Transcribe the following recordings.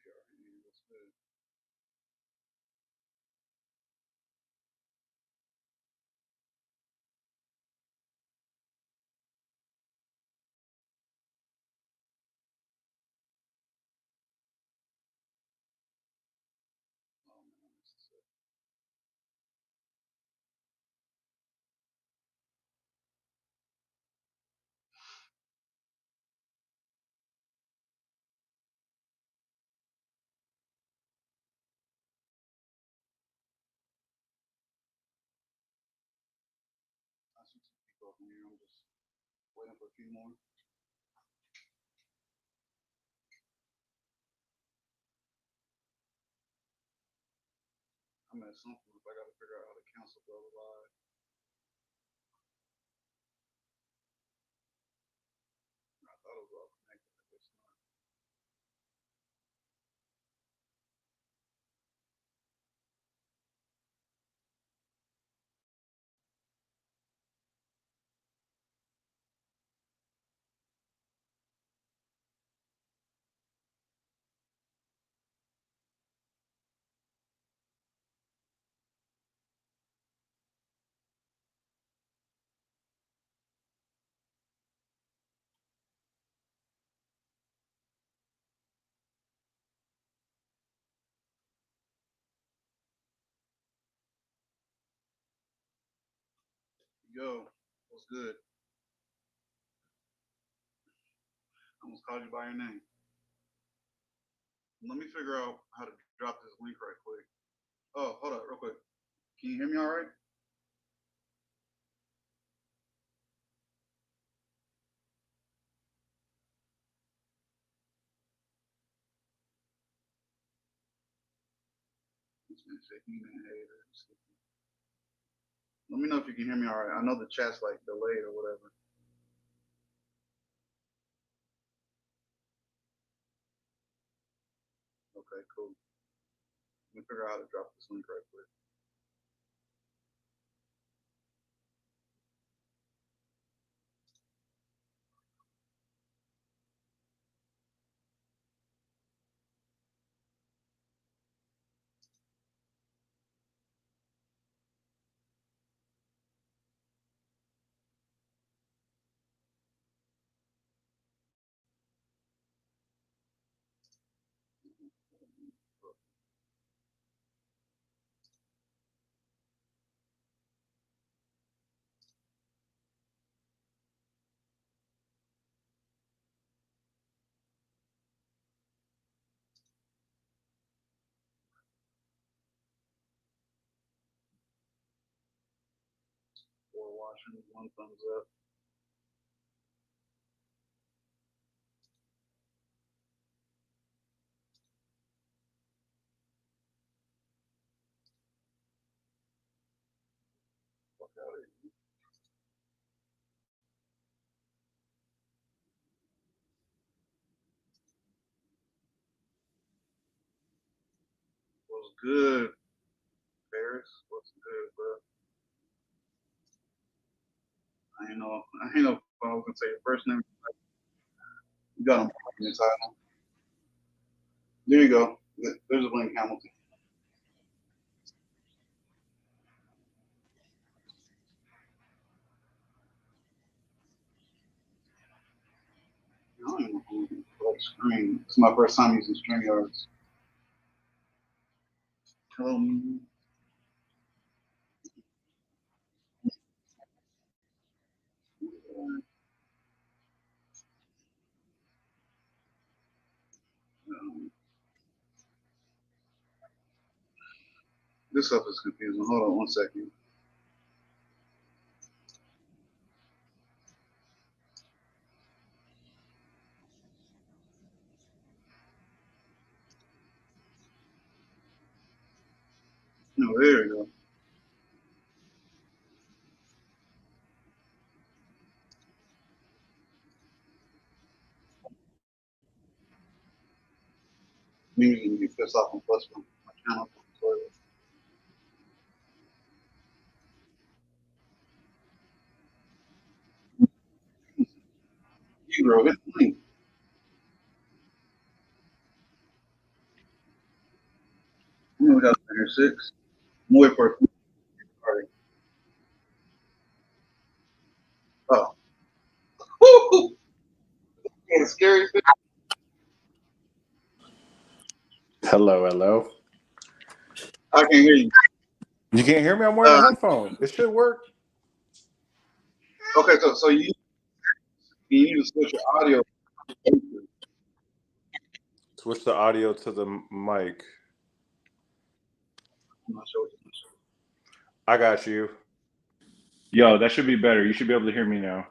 graveyard. What's good? Oh man, I missed this. I see some people up in here. I'm just waiting for a few more. I'm at some point. I got to figure out how to cancel the other live. I thought it was all connected. I guess not. Yo, what's good? I almost called you by your name. Let me figure out how to drop this link right quick. Oh, hold up, real quick. Can you hear me all right? It's been 15 minutes. Let me know if you can hear me all right. I know the chat's like delayed or whatever. Okay, cool. Let me figure out how to drop this link right quick. Four watching, one thumbs up. Fuck out of here. What's good, Paris? What's good, bro? I ain't know if I was gonna say your first name. You got him in the title. There you go. There's a Blake Hamilton. I don't even know who like screen. It's my first time using StreamYards. Hello. This stuff is confusing. Hold on one second. No, there you go. Usually you get pissed off on plus one. My channel. You bro, hit the link. 36. I'm waiting for a party. Oh. Woo! That's scary. Hello, hello. I can't hear you. You can't hear me? I'm wearing a headphone. It should work. Okay, so you need to switch your audio. Switch the audio to the mic. I'm not sure. I got you. Yo, that should be better. You should be able to hear me now.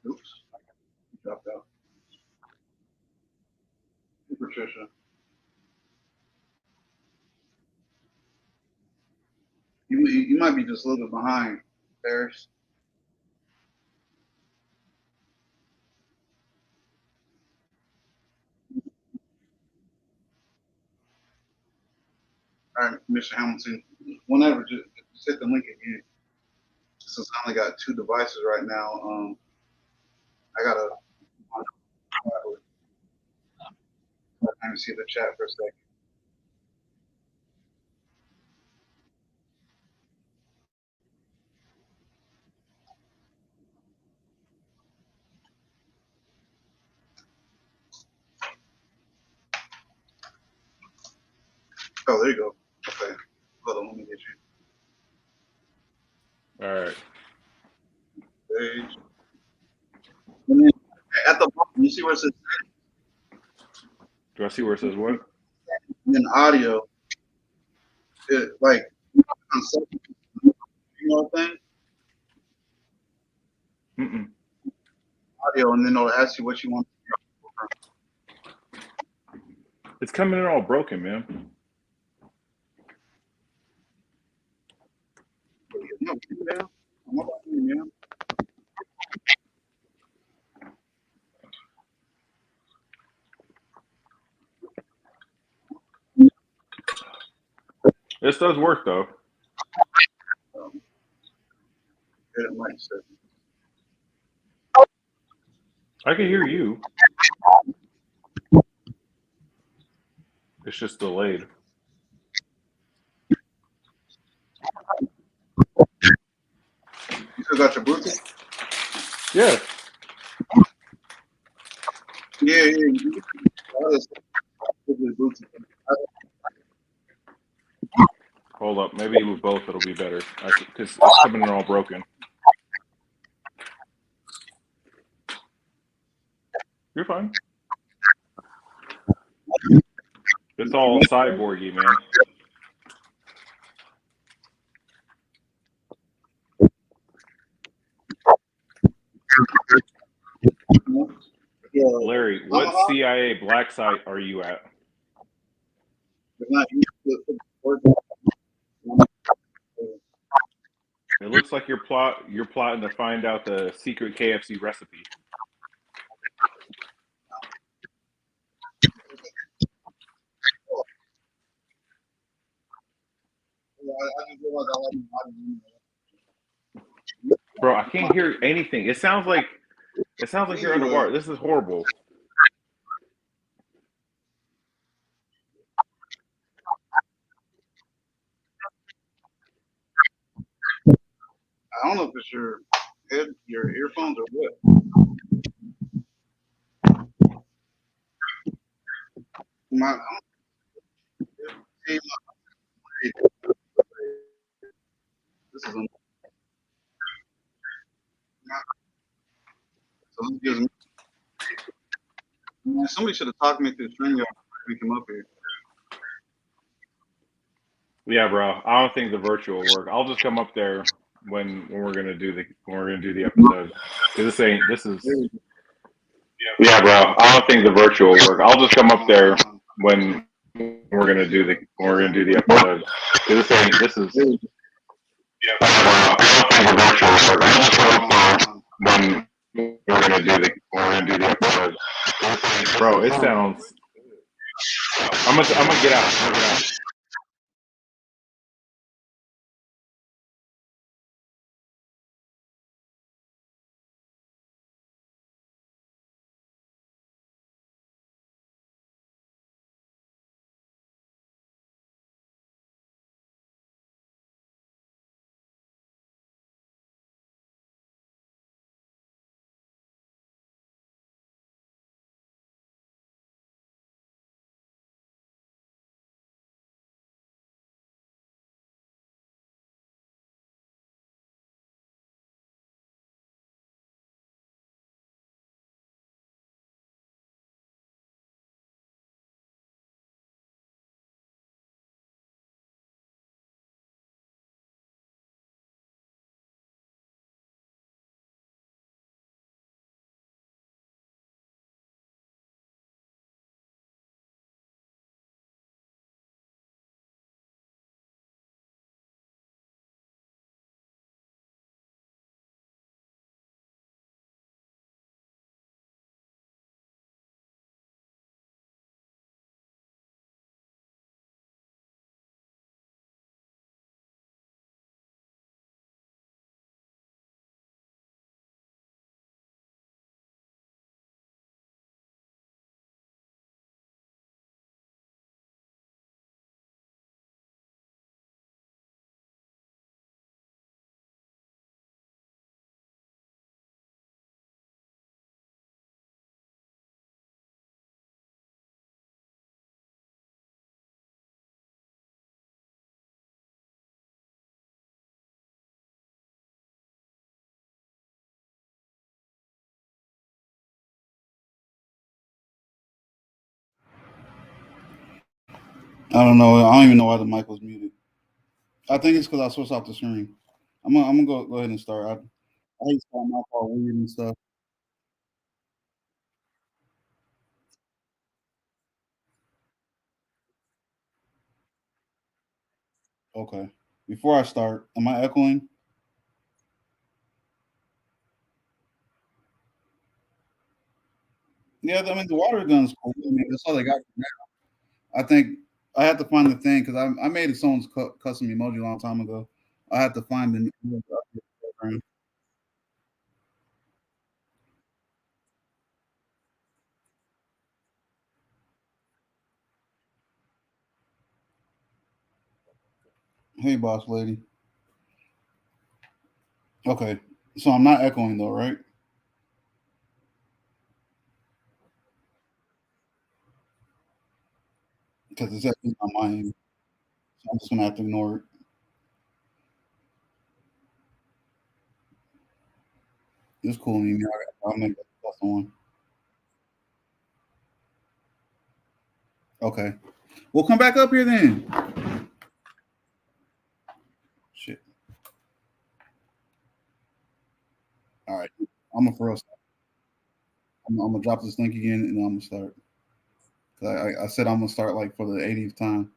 Oops. Dropped out. Hey, Patricia. You might be just a little bit behind, Paris. All right, Mr. Hamilton. Whenever, just hit the link again. Since I only got 2 devices right now, I gotta. Let me see the chat for a second. Oh, there you go. Okay. Hold on, let me get you. All right. Page. And then at the bottom, you see where it says. Do I see where it says what? And then audio, it, like, you know thing? Mm-mm. Audio, and then it'll ask you what you want. It's coming in all broken, man. No, yeah. I'm about to, yeah. This does work though. It might say. I can hear you. It's just delayed. You still got your Bluetooth? Yeah. Yeah. Bluetooth. Hold up. Maybe with both it'll be better. Because it's coming in all broken. You're fine. It's all cyborgy, man. Yeah. Larry, what CIA black site are you at? It looks like you're plotting to find out the secret KFC recipe. Bro, I can't hear anything. It sounds like you're underwater. This is horrible. I don't know if it's your earphones or what. This is somebody should have talked me through StreamYard before we come up here. Yeah, bro. I don't think the virtual will work. I'll just come up there when we're gonna do the episode. Because this is. Yeah, bro. I don't think the virtual will work. I'll just come up there when we're gonna do the episode. Because this is. Yeah, bro. I don't think the virtual will work. I'll just come up there when we're gonna do the episode. Bro, it sounds. I'm gonna get out. I don't know. I don't even know why the mic was muted. I think it's because I switched off the screen. I'm gonna go ahead and start. I hate starting off all weird and stuff. Okay. Before I start, am I echoing? Yeah, I mean the water gun's cool. I mean, that's all they got for now. I think I had to find the thing because I made someone's custom emoji a long time ago. I had to find the program. Hey, boss lady. Okay, so I'm not echoing though, right? Because it's echoing on my end. So I'm just gonna have to ignore it. It's cool. Me. I'll make that custom one. Okay. We'll come back up here then. Shit. All right. I'm gonna for us. I'm gonna drop this link again and I'm gonna start. 'Cause I said I'm gonna start like for the 80th time.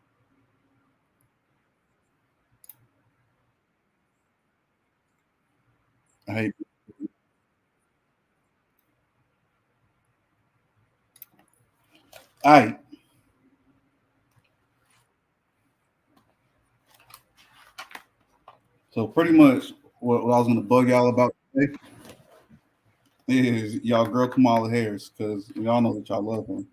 I hate. All right. So pretty much what I was gonna bug y'all about today is y'all girl Kamala Harris because y'all know that y'all love her.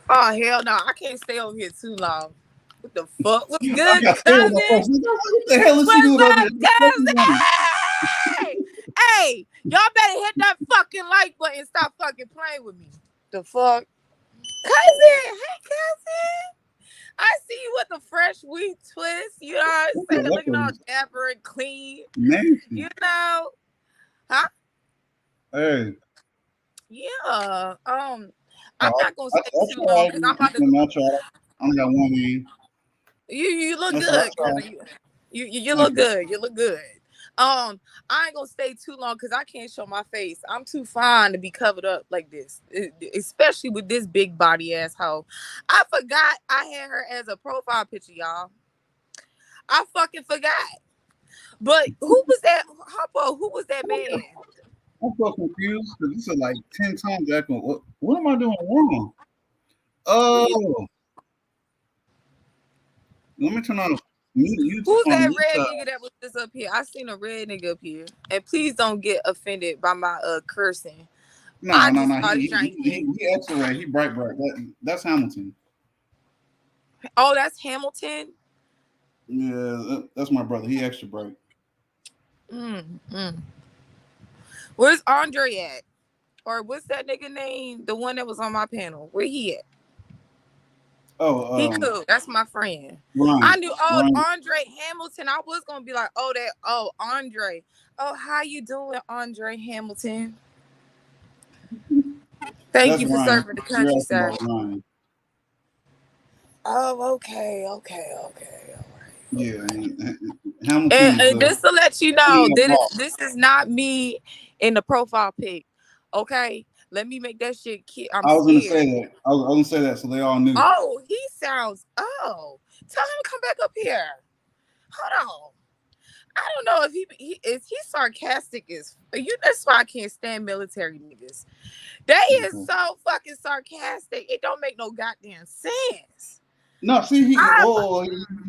Oh hell no, I can't stay over here too long. What the fuck? What's I good, got scared when I cousin? first. What the hell is she What's doing over up, there? cousin? Hey, y'all better hit that fucking like button and stop fucking playing with me. The fuck? Cousin, hey cousin. I see you with the fresh wheat twist, you know what I'm What the saying? heck Looking all is dapper and clean. nasty? You know? Huh? Hey, Yeah. I, I'm not gonna I stay too long tried. because I'm about to I tried. I only got one name. you look I said I good, tried. cousin. You Thank look you. good. You look good. I ain't gonna stay too long because I can't show my face. I'm too fine to be covered up like this, especially with this big body ass hoe. I forgot I had her as a profile picture, y'all. I fucking forgot. But who was that? Hoppo, who was that man? I'm so confused because this is like 10 times echo. What am I doing wrong? What do you? Oh, let me turn on mute Who's on the that mute red side. nigga that was just up here? I seen a red nigga up here, and please don't get offended by my cursing. No, I no, just no. started drinking. He extra red. He bright. That's Hamilton. Oh, that's Hamilton. Yeah, that's my brother. He extra bright. Mm, mm. Where's Andre at? Or what's that nigga name? The one that was on my panel. Where he at? Oh, He cool. That's my friend. I Ryan. knew old Ryan. Andre Hamilton. I was gonna be like, oh Andre. Oh, how you doing, Andre Hamilton? Thank That's you for Ryan. serving the You're country, asking sir. about Ryan. Oh, okay. All Yeah, right. Hamilton is And just to let you know, king of law. this is not me in the profile pic. Okay, let me make that shit. I'm I was gonna scared. say that. I was gonna say that, so they all knew. Oh, he sounds. Oh, tell him to come back up here. Hold on. I don't know if he is he sarcastic as you. That's why I can't stand military niggas. They is Okay. so fucking sarcastic. It don't make no goddamn sense. No, see, I,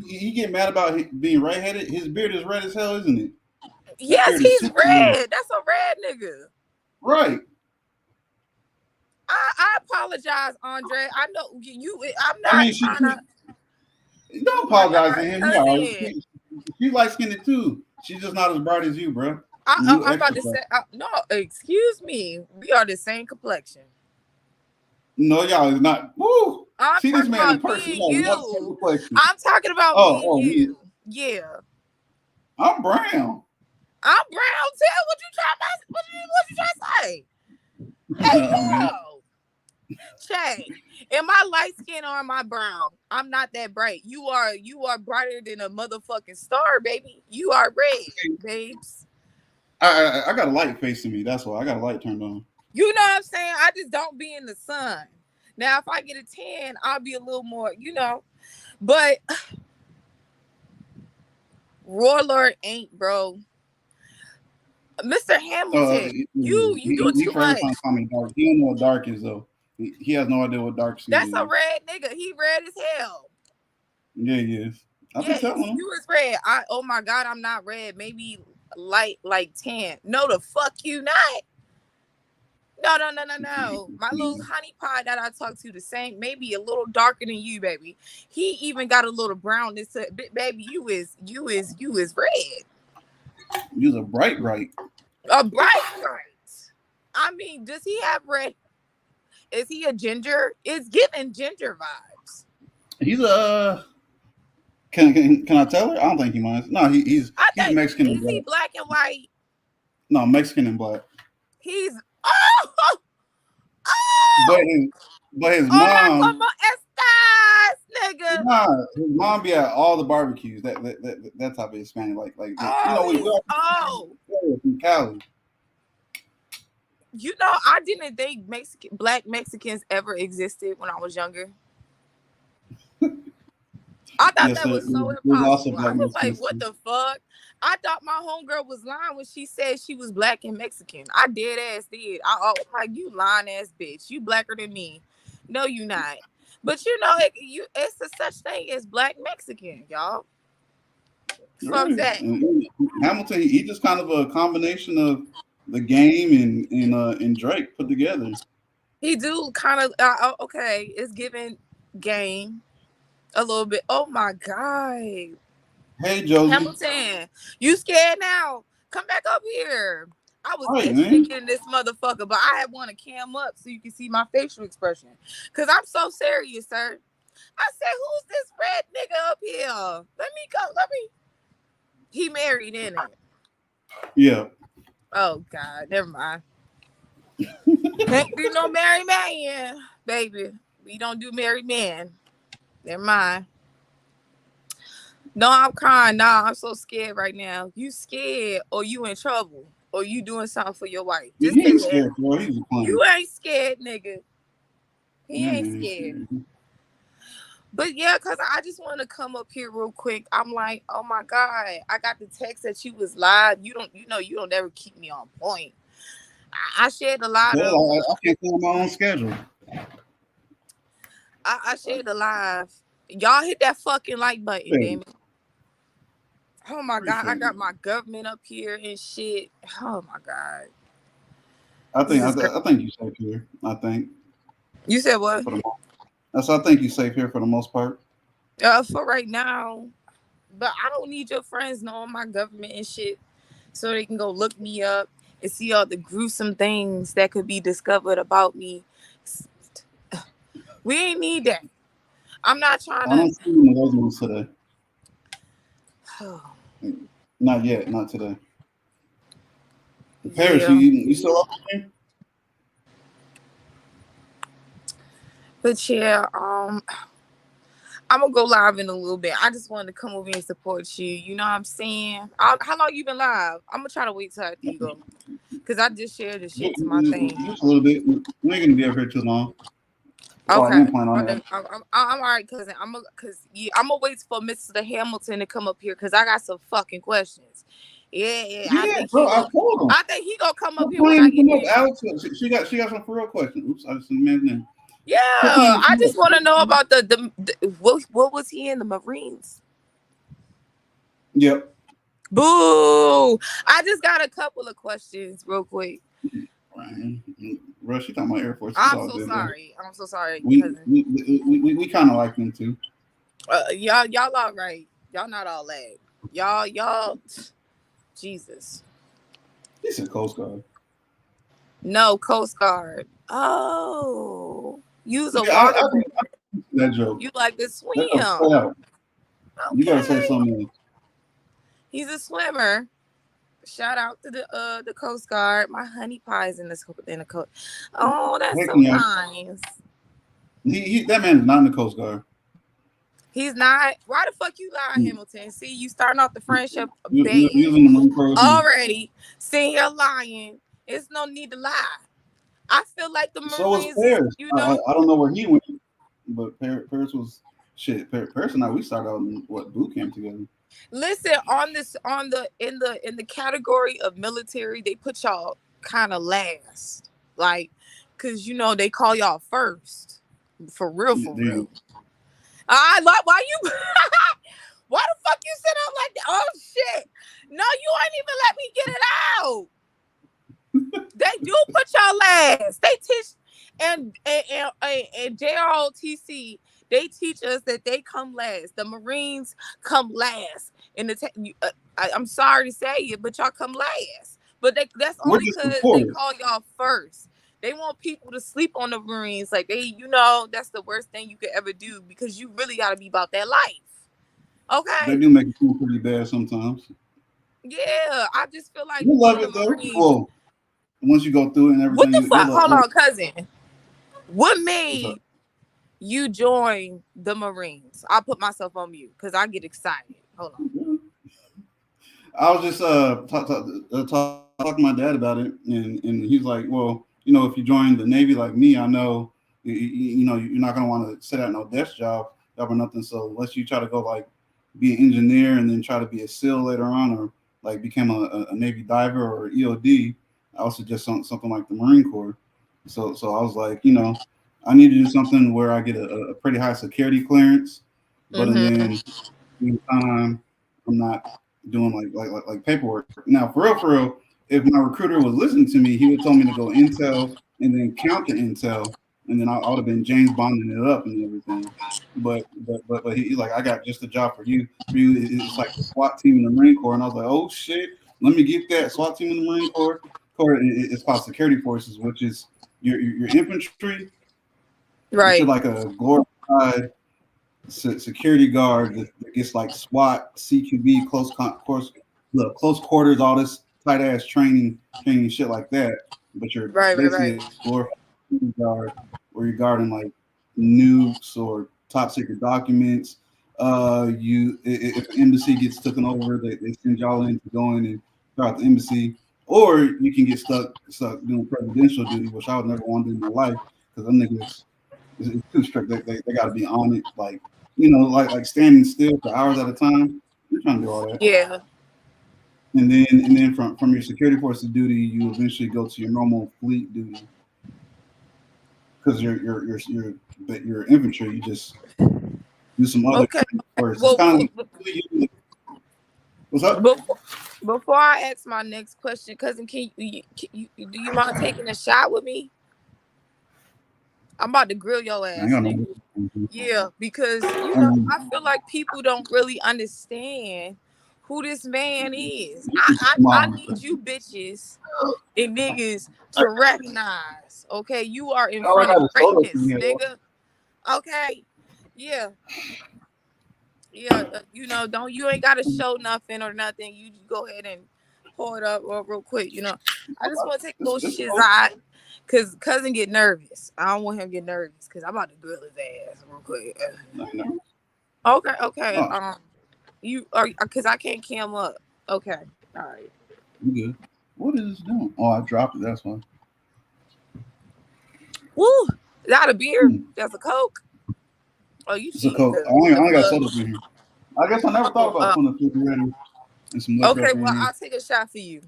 he get mad about being right-headed. His beard is red as hell, isn't it? That yes, beard is he's super red. red. That's a red nigga. Right. I apologize, Andre. I know you. I'm I not mean, trying to. don't Oh my apologize to god, him. He all right. cousin. She light skinned too. She's just not as bright as you, bro. And you I'm about extra to bright. say no. Excuse me. We are the same complexion. No, y'all is not. Woo! I'm See this talking man in about person. me and Y'all is not the same you. complexion. I'm talking about me and Me. you. Yeah. I'm brown. I'm brown too. What you trying to say? Oh, Chad, am I light skin or am I brown? I'm not that bright. You are brighter than a motherfucking star, baby. You are red, babes. I got a light facing me. That's why I got a light turned on. You know what I'm saying? I just don't be in the sun. Now, if I get a tan, I'll be a little more, But Warlord ain't, bro. Mr. Hamilton, you doing He too first much. time calling dark. He don't know what dark is though. He has no idea what dark skin That's is. a red nigga. He red as hell. Yeah, he is. I've been Yes, telling him. you is red. Oh my God, I'm not red. Maybe light, like tan. No, the fuck you not. No. My little honey pie that I talked to, the same, maybe a little darker than you, baby. He even got a little brownness. Baby, you is red. You's a bright. A bright. I mean, does he have red? Is he a ginger? It's giving ginger vibes. He's a. Can I tell her? I don't think he minds. No, he's Mexican and Is he black. black and white? No, Mexican and black. He's But his hola mom. como estas, nigga. Nah, his mom be at all the barbecues. That type of Hispanic, like we from Cali. I didn't think black Mexicans ever existed when I was younger. I thought that was so impossible. I was like, what the fuck? I thought my homegirl was lying when she said she was black and Mexican. I dead ass did. I'm like, you lying ass bitch. You blacker than me. No, you not. But it's a such thing as black Mexican, y'all. Fuck that. Hamilton, he just kind of a combination of the game and Drake put together. He do kind of okay. It's giving game a little bit. Oh my God. Hey Josie. Hamilton, you scared now? Come back up here. I was thinking this motherfucker, but I had want to cam up so you can see my facial expression. Cause I'm so serious, sir. I said, who's this red nigga up here? Let me. He married, in it. Yeah. Oh God, never mind. Can't do no married man, baby. We don't do married men. Never mind. No, I'm crying. Nah, I'm so scared right now. You scared or you in trouble or you doing something for your wife. Just he ain't scared, bro. He's you ain't scared, nigga. He ain't scared. But yeah, cause I just want to come up here real quick. I'm like, oh my God, I got the text that you was live. You don't ever keep me on point. I shared a lot of. I can't follow my own schedule. I shared the live. Y'all hit that fucking like button, damn it. Oh my God, I got my government up here and shit. Oh my God. I think you're safe here. I think. You said what? I think you're safe here for the most part. For right now. But I don't need your friends knowing my government and shit so they can go look me up and see all the gruesome things that could be discovered about me. We ain't need that. I'm not trying to. I don't see any of those ones today. Not yet. Not today. Paris, Yeah. you still up here? But yeah, I'm gonna go live in a little bit. I just wanted to come over and support you. You know what I'm saying? How long you been live? I'm gonna try to wait till after you go, cause I just shared the shit to my thing. Just a little bit. We ain't gonna be up here too long. Okay, I'm all right, cousin. I'm gonna wait for Mr. Hamilton to come up here, cause I got some fucking questions. Yeah. I think he gonna come up here when I get in. Alex, she got some for real questions. Oops, I just didn't mention. Yeah, I just want to know about the what was he in the Marines? Yep. Boo! I just got a couple of questions real quick. Rush, you talking about Air Force? I'm so sorry. I'm so sorry. We kind of like them too. Y'all all right. Y'all not all that. Y'all. Jesus. This is Coast Guard. No, Coast Guard. Oh, use a water. That joke. You like to swim? Okay. You gotta say something else. He's a swimmer. Shout out to the Coast Guard. My honey pie is in the coast. Oh, that's so Waking up. nice. That man is not in the Coast Guard. He's not. Why the fuck you lie, Hamilton? See, you starting off the friendship You bad using the Marine Corps already. Sitting here lying. It's no need to lie. I feel like the So was Marines, Paris. you know. I don't know where he went, but Paris was shit. Paris and I, we started out in boot camp together. Listen, in the category of military, they put y'all kind of last, like, cause you know they call y'all first, for real, for real. I like why you. Why the fuck you sit up like that? Oh shit! No, you ain't even let me get it out. They do put y'all last. They teach and JROTC. They teach us that they come last. The Marines come last. I'm sorry to say it, but y'all come last. But that's only because they call y'all first. They want people to sleep on the Marines. Like that's the worst thing you could ever do because you really got to be about that life. Okay. They do make it feel pretty bad sometimes. Yeah, I just feel like you love it though. Marines, well, once you go through it and everything. What the fuck? Hold on, cousin. What made you join the Marines? I'll put myself on mute because I get excited. Hold on. I was just talking to my dad about it, and he's like, well, if you join the Navy like me, I know, you're not gonna want to sit at no desk job or nothing. So unless you try to go like be an engineer and then try to be a SEAL later on, or like become a Navy diver or EOD, I would suggest something like the Marine Corps. So I was like, I need to do something where I get a pretty high security clearance, but then in time I'm not doing like paperwork. Now, for real, if my recruiter was listening to me, he would tell me to go intel and then count the intel, and then I would have been James Bonding it up and everything. But he's like, I got just a job for you. It's like the SWAT team in the Marine Corps, and I was like, oh shit, let me get that SWAT team in the Marine Corps. It's called security forces, which is your infantry, right? You're like a glorified security guard that gets like SWAT, CQB, close quarters, all this tight ass training shit like that. But you're basically a glorified security guard where you're guarding like nukes or top secret documents. If the embassy gets taken over, they send y'all in to go in and start the embassy. Or you can get stuck doing presidential duty, which I would never want to do in my life because them niggas is too strict. They got to be on it, like like standing still for hours at a time. You're trying to do all that. Yeah. And then from your security forces duty, you eventually go to your normal fleet duty because you're infantry. You just do some other first. Well, what's up? Before I ask my next question, cousin, do you mind taking a shot with me? I'm about to grill your ass. Yeah, because I feel like people don't really understand who this man is. I need you bitches and niggas to recognize. Okay, you are in front of greatness, nigga. Okay, yeah. Yeah, you ain't gotta show nothing or nothing. You go ahead and pour it up real quick. I just want to take a little shit out because cousin get nervous. I don't want him to get nervous because I'm about to grill his ass real quick. Okay. You are because I can't cam up. Okay, all right. You good? What is this doing? Oh, I dropped it. That's why. Woo! Is that a beer? That's a Coke. Oh, you see. It's a Coke. I only got soda in here. I guess I never thought about putting a food ready and some liquor. Okay, well, I'll take a shot for you.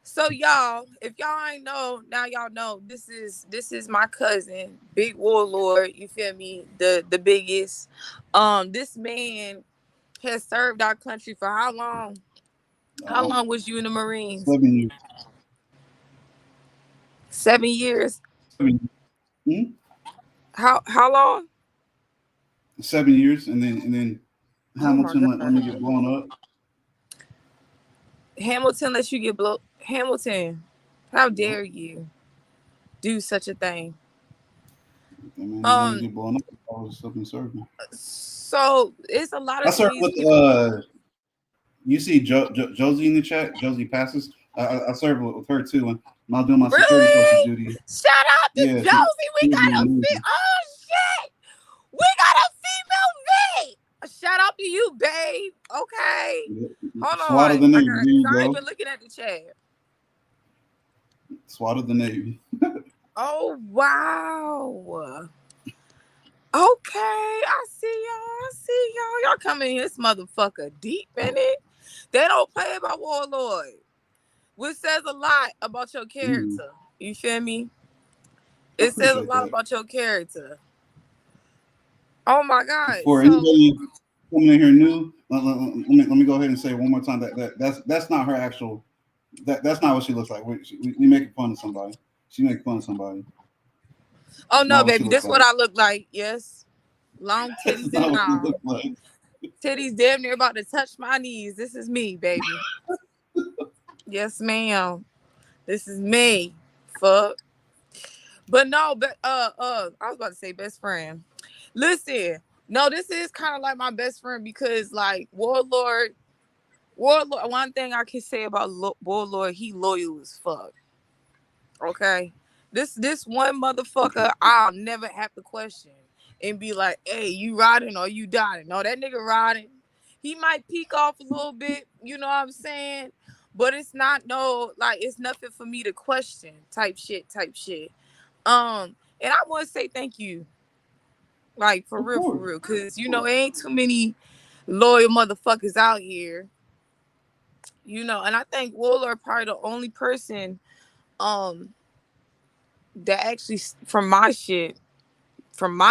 So y'all, if y'all ain't know, now y'all know this is my cousin, Big Warlord, you feel me? The biggest. This man has served our country for how long? How long was you in the Marines? 7 years. 7 years? 7 years. How long? 7 years, and then Hamilton let me get blown up. Hamilton lets you get blown. Hamilton, how dare you do such a thing? Get blown up. I was serving. So it's a lot of. I served with You see Josie in the chat. Josie passes. I served with her too, and when I was doing my security forces Really? duty. Shout out to Yeah, Josie. We she was got a amazing. oh shit. We got a female V. Shout out to you, babe. Okay. Hold SWAT of on. the I Navy. got There you I ain't go. been looking at the chat. SWAT of the Navy. Oh wow. Okay, I see y'all. I see y'all. Y'all coming in this motherfucker deep in it. They don't play about Warlord, which says a lot about your character. You feel me? I It says a appreciate lot that. about your character. Oh my God. For So anybody coming in here new, let me go ahead and say one more time that's not her actual. That's not what she looks like. We making fun of somebody. She making fun of somebody. oh That's no, not what she baby, looks this like. what I look like. Yes. Long That's titties not and what she all. looks like. Titties damn near about to touch my knees. This is me, baby. Yes, ma'am. This is me. Fuck. But no, but I was about to say best friend. Listen, no, this is kind of like my best friend because like Warlord, one thing I can say about Warlord, he loyal as fuck. Okay. This one motherfucker I'll never have to question and be like, hey, you riding or you dying? No, that nigga riding. He might peek off a little bit, you know what I'm saying? But it's not no like it's nothing for me to question type shit. And I want to say thank you. Like Of for course. real. Cause you know, ain't too many loyal motherfuckers out here. You know, and I think Wooler probably the only person um that actually from my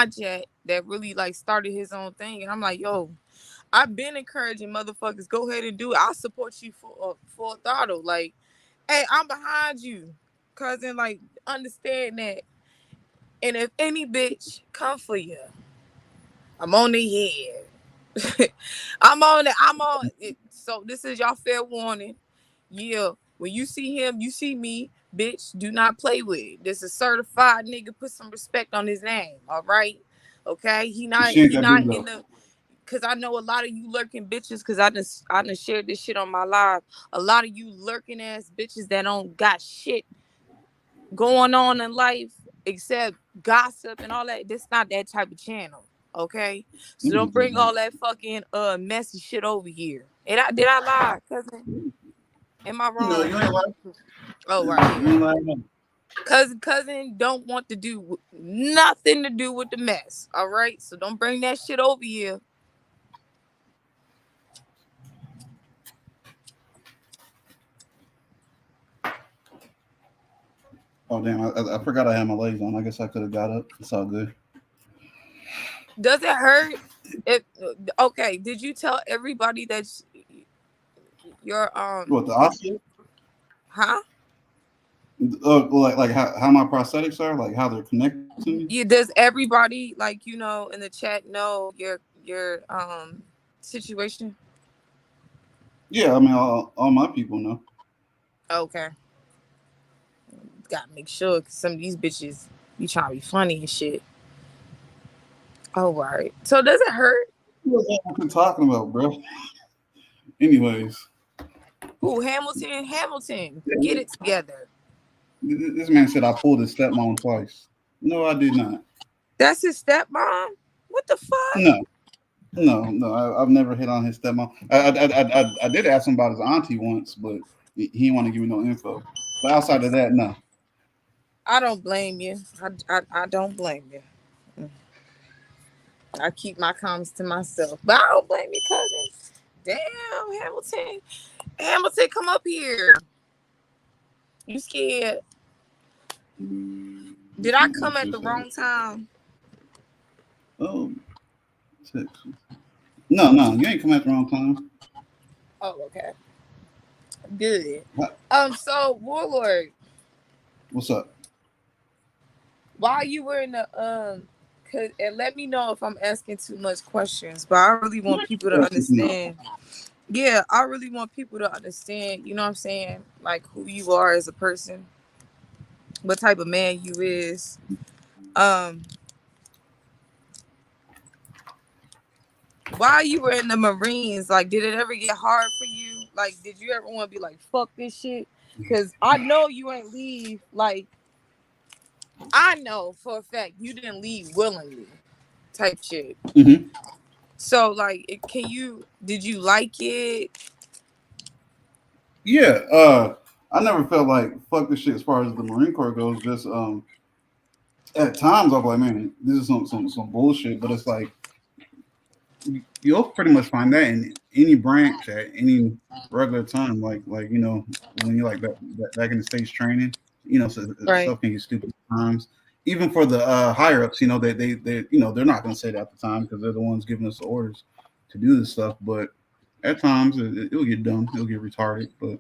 jet that really like started his own thing. And I'm like, yo, I've been encouraging motherfuckers, go ahead and do it. I'll support you for full throttle. Like, hey, I'm behind you. Cousin, like, understand that. And if any bitch come for you, I'm on the head. I'm on it. So this is y'all fair warning. Yeah, when you see him, you see me, bitch. Do not play with. This is certified nigga. Put some respect on his name. All right. Okay. She ain't He that not big in though. the cause I know a lot of you lurking bitches, cause I done shared this shit on my live. A lot of you lurking ass bitches that don't got shit going on in life except gossip and all that. This not that type of channel. Okay. So don't bring all that fucking messy shit over here. Did I lie, cousin? Am I No, wrong? you ain't like. Oh right, You yeah. ain't like. Cousin don't want to do nothing to do with the mess. All right. So don't bring that shit over here. Oh damn! I forgot I had my legs on. I guess I could have got up. It's all good. Does it hurt? It okay. Did you tell everybody that your What the Oscar? huh? Like how my prosthetics are, like how they're connected to me. Yeah, does everybody like you know in the chat know your situation? Yeah, I mean all my people know. Okay. Gotta make sure because some of these bitches be trying to be funny and shit. All right. So does it hurt? What you talking about, bro? Anyways, Who Hamilton? Hamilton, get it together. this man said I pulled his stepmom twice. No, I did not. That's his stepmom. What the fuck? No, no. I've never hit on his stepmom. I did ask him about his auntie once, but he didn't want to give me no info. But outside of that, no. I don't blame you. I don't blame you. I keep my comments to myself, but I don't blame you, cousin. Damn, Hamilton. Hamilton, come up here. You scared? Did I come at the wrong time? Oh, Texas. No, you ain't come at the wrong time. Oh, okay. Good. Huh, So Warlord, what's up? while you were in the and let me know if I'm asking too much questions, but I really want people to understand. Yeah, I really want people to understand, you know what I'm saying? Like who you are as a person, what type of man you is. Um While you were in the Marines, like, did it ever get hard for you? Like, did you ever want to be like, fuck this shit? Because I know you ain't leave. Like, I know for a fact you didn't leave willingly, type shit. Mm-hmm. So, like, did you like it? Yeah. I never felt like fuck this shit as far as the Marine Corps goes. Just at times I'm like, man, this is some bullshit. But it's like you'll pretty much find that in any branch at any regular time. Like when you're like back in the states training, so Right. stuff can get stupid at times. Even for the higher ups, they they're not going to say that at the time because they're the ones giving us the orders to do this stuff. But at times it'll get dumb, it'll get retarded, but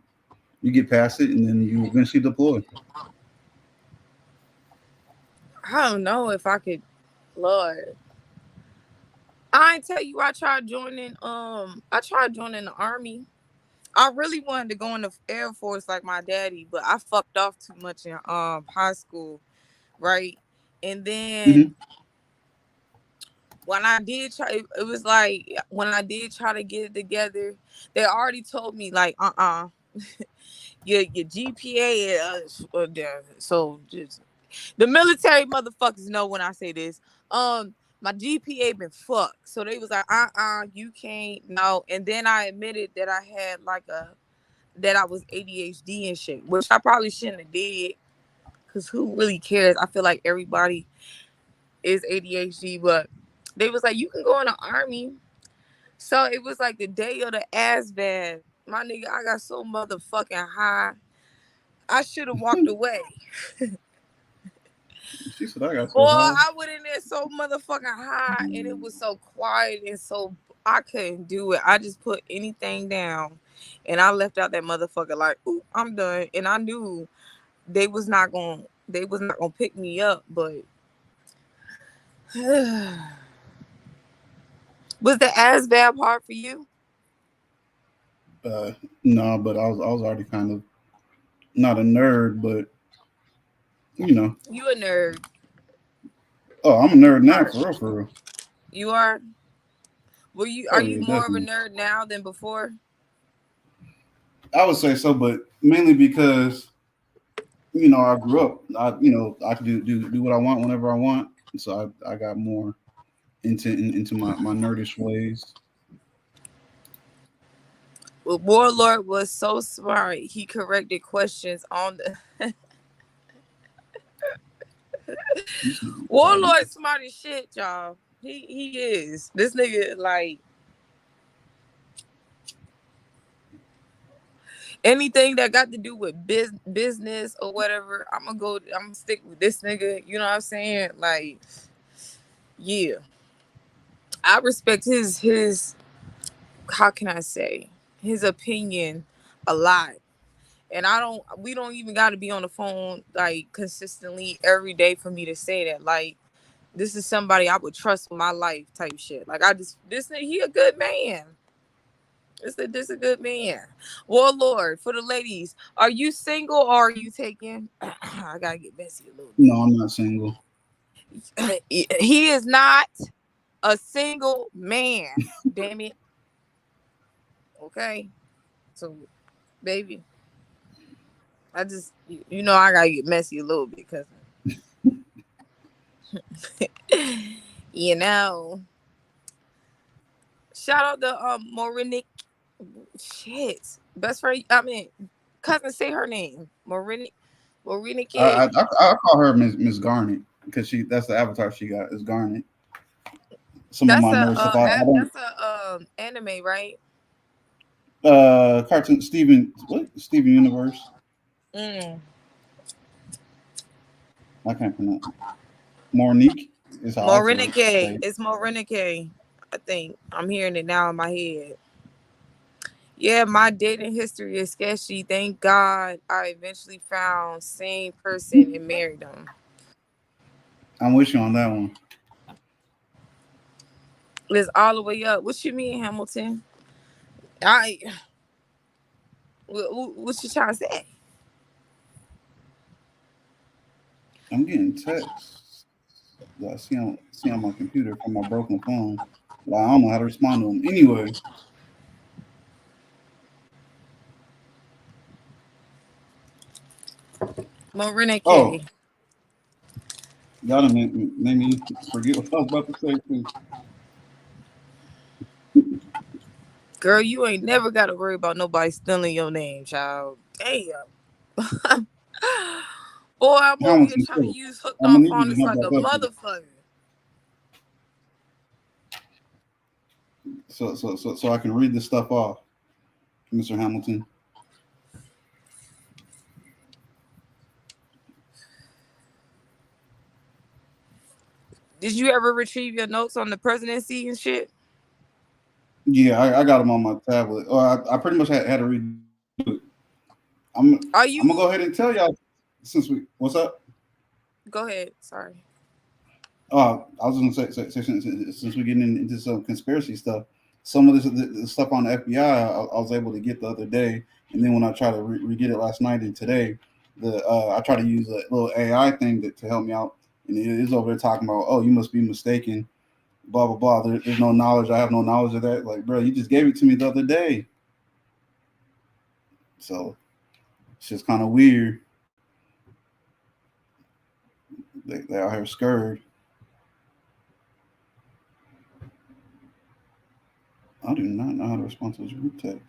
you get past it and then you eventually deploy. I don't know if I could. Lord, I ain't tell you. I tried joining the army. I really wanted to go in the Air Force like my daddy, but I fucked off too much in high school, right? And then Hmm. when I did try, it was like when I did try to get it together, they already told me like, your GPA, so just the military motherfuckers know when I say this. My GPA been fucked, so they was like, you can't no. And then I admitted that I had that I was ADHD and shit, which I probably shouldn't have did, cause who really cares? I feel like everybody is ADHD, but they was like, you can go in the army. So it was like the day of the ASVAB. My nigga, I got so motherfucking high. I should have walked away. She said I got Boy, so high. I went in there so motherfucking high and it was so quiet and so I couldn't do it. I just put anything down and I left out that motherfucker like, ooh, I'm done. And I knew they was not gonna pick me up, but was the ASVAB hard for you? No, but I was already kind of not a nerd, but you know, You a nerd. oh, I'm a nerd now Are for real, for real. you are? Are Oh you yeah, more of a definitely. nerd now than before? I would say so, but mainly because I grew up. I could do what I want whenever I want, so I got more into my nerdish ways. Well, Warlord was so smart. He corrected questions on the This nigga retarded. Warlord smart as shit, y'all. He is. This nigga like anything that got to do with business or whatever. I'm gonna stick with this nigga. You know what I'm saying? Like, yeah. I respect his how can I say his opinion a lot. And we don't even got to be on the phone like consistently every day for me to say that. Like, this is somebody I would trust with my life type shit. Like, this nigga, he a good man. This a good man. Warlord, for the ladies, are you single or are you taken? I gotta get messy a little No, I'm not single. bit. He is not a single man. Damn it. Okay. So, baby, I gotta get messy a little bit because you know. Shout out to Morinic. Shit, best friend. I mean, cousin. Say her name. Morinic. I call her Miss Garnet because that's the avatar she got is Garnet. Some of That's my a nerd stuff. I don't that's a anime, right? cartoon Steven Universe. Mm. I can't pronounce it. Mornique is how I say Morinic. it. It's Morinic. I think I'm hearing it now in my head. Yeah, my dating history is sketchy. Thank God I eventually found same person and married them. I'm with you on that one. It's all the way up. What you mean, Hamilton? I what you trying to say? I'm getting texts that I see on my computer from my broken phone. But I don't know how to respond to him. Anyway, Marina oh, K. y'all done made me forget what I was about to say too. Girl, you ain't never got to worry about nobody stealing your name, child. Damn. Boy, I'm over here Hamilton, trying to so use hooked I'm gonna on need you to phonics jump like a back up here. motherfucker. So I can read this stuff off, Mr. Hamilton. Did you ever retrieve your notes on the presidency and shit? Yeah, I got them on my tablet. I pretty much had to read it. Are I'm gonna you? go ahead and tell y'all since we what's up. Go ahead. Sorry. I was gonna say since we're getting into some conspiracy stuff, some of the stuff on the FBI I was able to get the other day, and then when I tried to re-get it last night and today, I try to use a little AI thing to help me out, and it is over there talking about, oh, you must be mistaken, blah blah blah. There's no knowledge. I have no knowledge of that. Like, bro, you just gave it to me the other day, so it's just kind of weird. They out here scared. I do not know how to respond to this group text.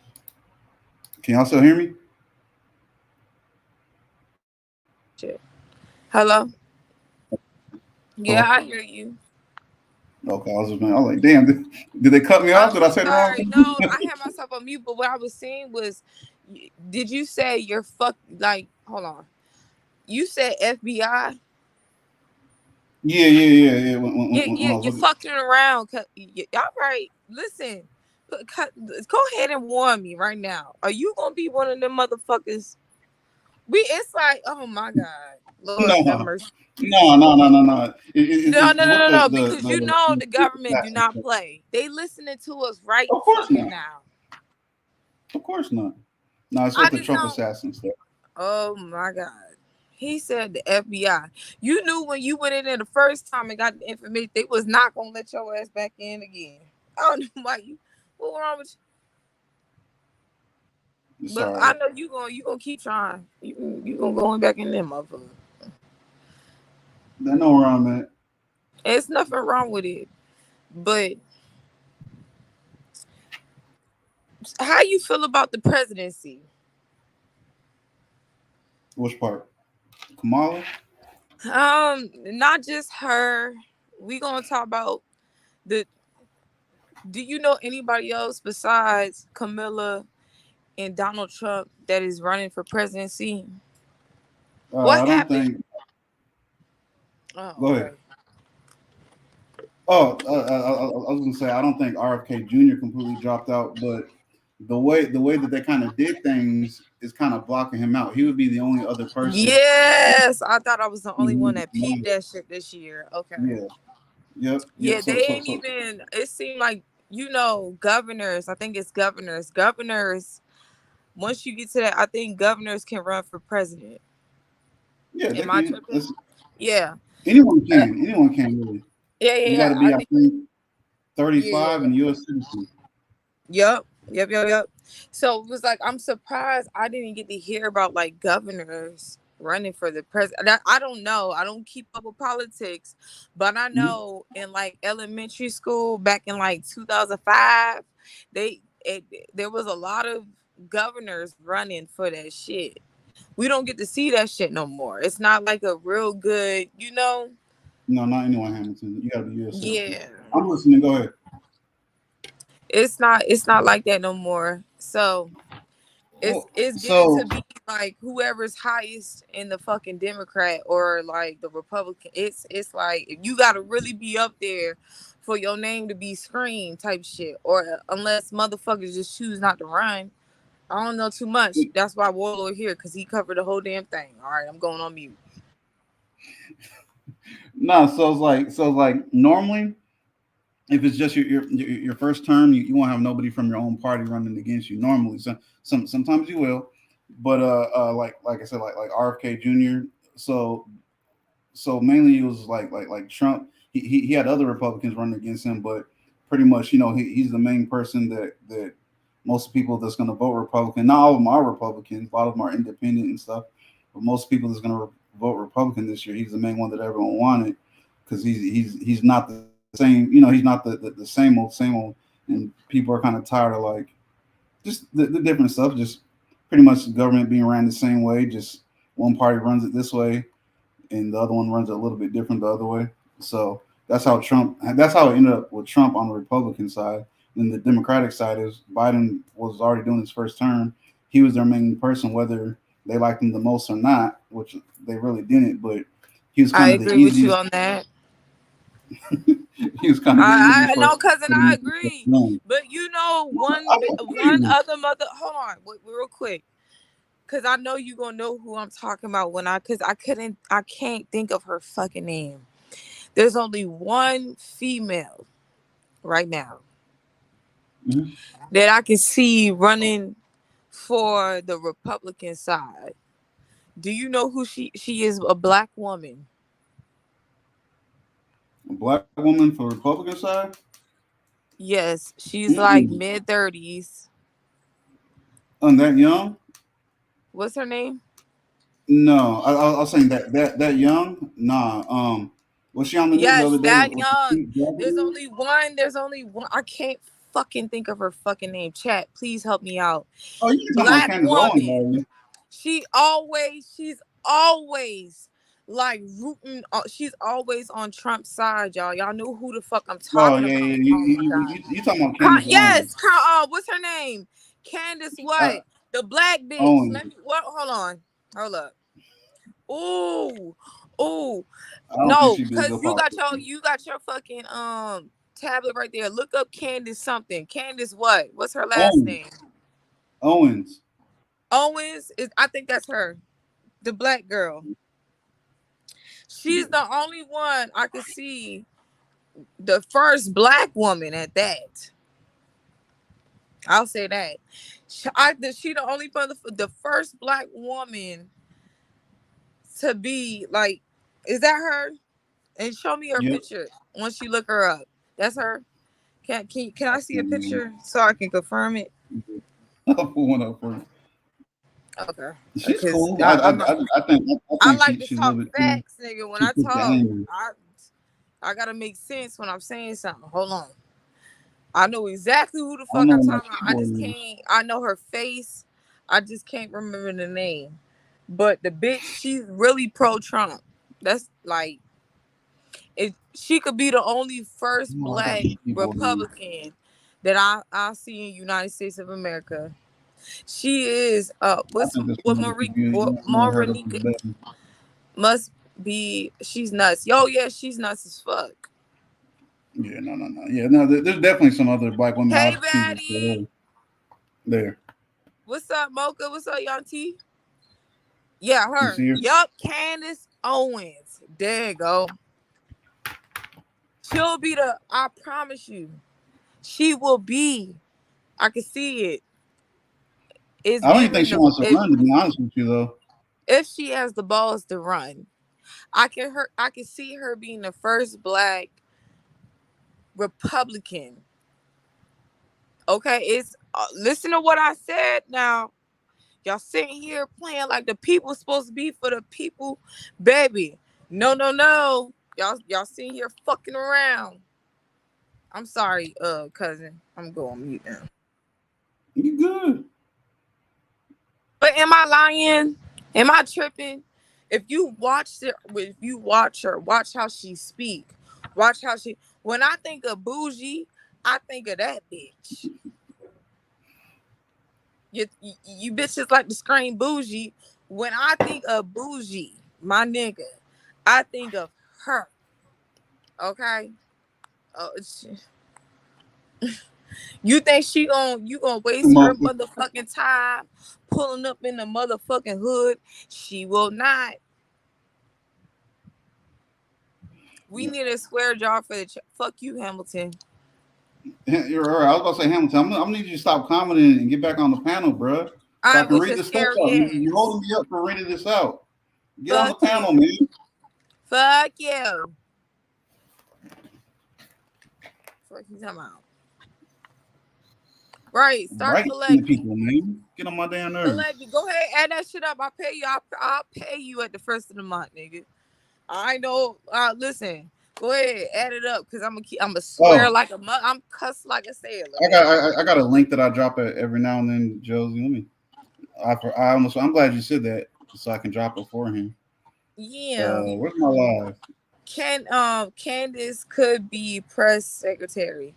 Can y'all still hear me? Shit. Hello? Yeah, Hello? I hear you. Okay, I was like, damn, did they cut me off? I'm Did I so say the wrong sorry. thing? No, I had myself on mute, but what I was saying was, did you say you're like, hold on. You said FBI? Yeah. When Yeah, I was you're looking, fucking around. Y'all right. Listen, go ahead and warn me right now. Are you gonna be one of them motherfuckers? It's like, oh my God, Lord have no, mercy. no. It's what No, because you know the government do assassin not stuff. play. They listening to us right Of course fucking not. now. Of course not. No, it's I what the just Trump don't. assassin stuff. Oh my God. He said the FBI. You knew when you went in there the first time and got the information, they was not gonna let your ass back in again. I don't know why you. What wrong with you? It's But all I right. know you gonna keep trying. You gonna go back in there, motherfucker. They know where I'm at. There's nothing wrong with it. But how you feel about the presidency? Which part? Kamala? Not just her. We gonna talk about the. Do you know anybody else besides Camilla and Donald Trump that is running for presidency? What I don't happened? think. Oh, Go ahead. okay. Oh, I was gonna say I don't think RFK Jr. completely dropped out, but the way that they kind of did things is kind of blocking him out. He would be the only other person. Yes, I thought I was the only one that peeped Mhm. that shit this year. Okay. Yeah. Yep. Yeah, they So ain't even. It seemed like governors. I think it's governors. Governors. Once you get to that, I think governors can run for president. yeah, they Am I can. tripping? Yeah. Anyone Uh, can. Anyone can really. You got yeah. to be, I I think. think, Yeah. 35 and U.S. citizen. Yep. So it was like I'm surprised I didn't get to hear about like governors running for the president. I don't know. I don't keep up with politics, but I Mhm. know in like elementary school back in like 2005, they it, there was a lot of governors running for that shit. We don't get to see that shit no more. It's not like a real good. No, not anyone, Hamilton. You got to be U.S. citizen. Yeah. I'm listening. Go ahead. It's not like that no more. So it's Well, it's getting so to be like whoever's highest in the fucking Democrat or like the Republican. It's like if you gotta really be up there for your name to be screened type shit. Or unless motherfuckers just choose not to run. I don't know too much. That's why Warlord here, because he covered the whole damn thing. All right, I'm going on mute. no, so it's like normally if it's just your first term, you won't have nobody from your own party running against you. Normally, sometimes you will, but like I said, like RFK Jr. So mainly it was like Trump. He had other Republicans running against him, but pretty much, he's the main person that most people that's going to vote Republican. Not all of them are Republicans. A lot of them are independent and stuff. But most people that's going to vote Republican this year, he's the main one that everyone wanted because he's not the same. He's not the same old. And people are kind of tired of like just the different stuff. Just pretty much the government being ran the same way. Just one party runs it this way, and the other one runs it a little bit different the other way. So that's how it ended up with Trump on the Republican side. And the Democratic side is Biden was already doing his first term. He was their main person, whether they liked him the most or not, which they really didn't. But he was kind of the agree with you easiest. on that. He was kind of the I easiest. know, cousin. I agree. No. But one I agree. other mother. Hold on, real quick, because I know you gonna know who I'm talking about because I can't think of her fucking name. There's only one female right now that I can see running for the Republican side. Do you know who she is? A black woman. A black woman for Republican side? Yes, she's like mid-30s. That young? What's her name? No, I was saying that young. Nah. Was she on the news the Yes, other day? that young. There's only one. I can't fucking think of her fucking name. Chat, please help me out. Oh, you can talk about Black Candace woman. Owens. She's always like rooting. She's always on Trump's side, y'all. Y'all know who the fuck I'm talking about. You talking about Candace Yes, Owens. what's her name? Candace what? The black bitch. Owens. Hold up. Ooh. I don't No, think she'd be a because good you got your fucking tablet right there. Look up Candace something. Candace what? What's her last name? Owens. I think that's her. The black girl. She's the only one I could see. The first black woman at that. I'll say that. She the only the first black woman to be like, is that her? And show me her picture once you look her up. That's her. Can I see a picture so I can confirm it? I'll pull one up for you. Okay. She's cool. I think I like to she's talk a little bit facts, nigga. When I talk, I gotta make sense when I'm saying something. Hold on. I know exactly who the fuck I'm talking about. I just can't. I know her face. I just can't remember the name. But the bitch, she's really pro-Trump. That's like, she could be the only first black Republican that I see in United States of America. She is Marinika must be. She's nuts. Yo, yeah, she's nuts as fuck. Yeah, no. Yeah, no. There's definitely some other black women. Hey, Batty. There. What's up, Mocha? What's up, Young T? Yeah, her. Yup, Candace Owens. There you go. She'll be I promise you, she will be. I can see it. I don't even think she wants to run, to be honest with you, though. If she has the balls to run, I can see her being the first black Republican. Okay, it's listen to what I said now. Y'all sitting here playing like the people supposed to be for the people, baby. No. Y'all sitting here fucking around. I'm sorry, cousin. I'm going mute now. You good? But am I lying? Am I tripping? If you watch her, watch how she speak. Watch how she. When I think of bougie, I think of that bitch. You bitches like to scream bougie. When I think of bougie, my nigga, I think of her. Okay. You think you gonna waste her motherfucking time pulling up in the motherfucking hood? She will not. We need a square jaw for the fuck you, Hamilton. You're right. I was about to say, Hamilton, I'm gonna need you to stop commenting and get back on the panel, bro. So I can read this stuff out. You're holding me up for reading this out. Get on the panel, man. Fuck you. Fuck you talking about? Right. Start Right, collecting. people, man. Get on my damn nerves. Collect. Go ahead, add that shit up. I'll pay you. I'll pay you at the first of the month, nigga. I know. Listen. Go ahead, add it up, cause I'ma swear like a mother. I'm cuss like a sailor. I got a link that I drop every now and then, Josie. Let me. I'm glad you said that, so I can drop it for him. Yeah. Where's my live? Candace could be press secretary.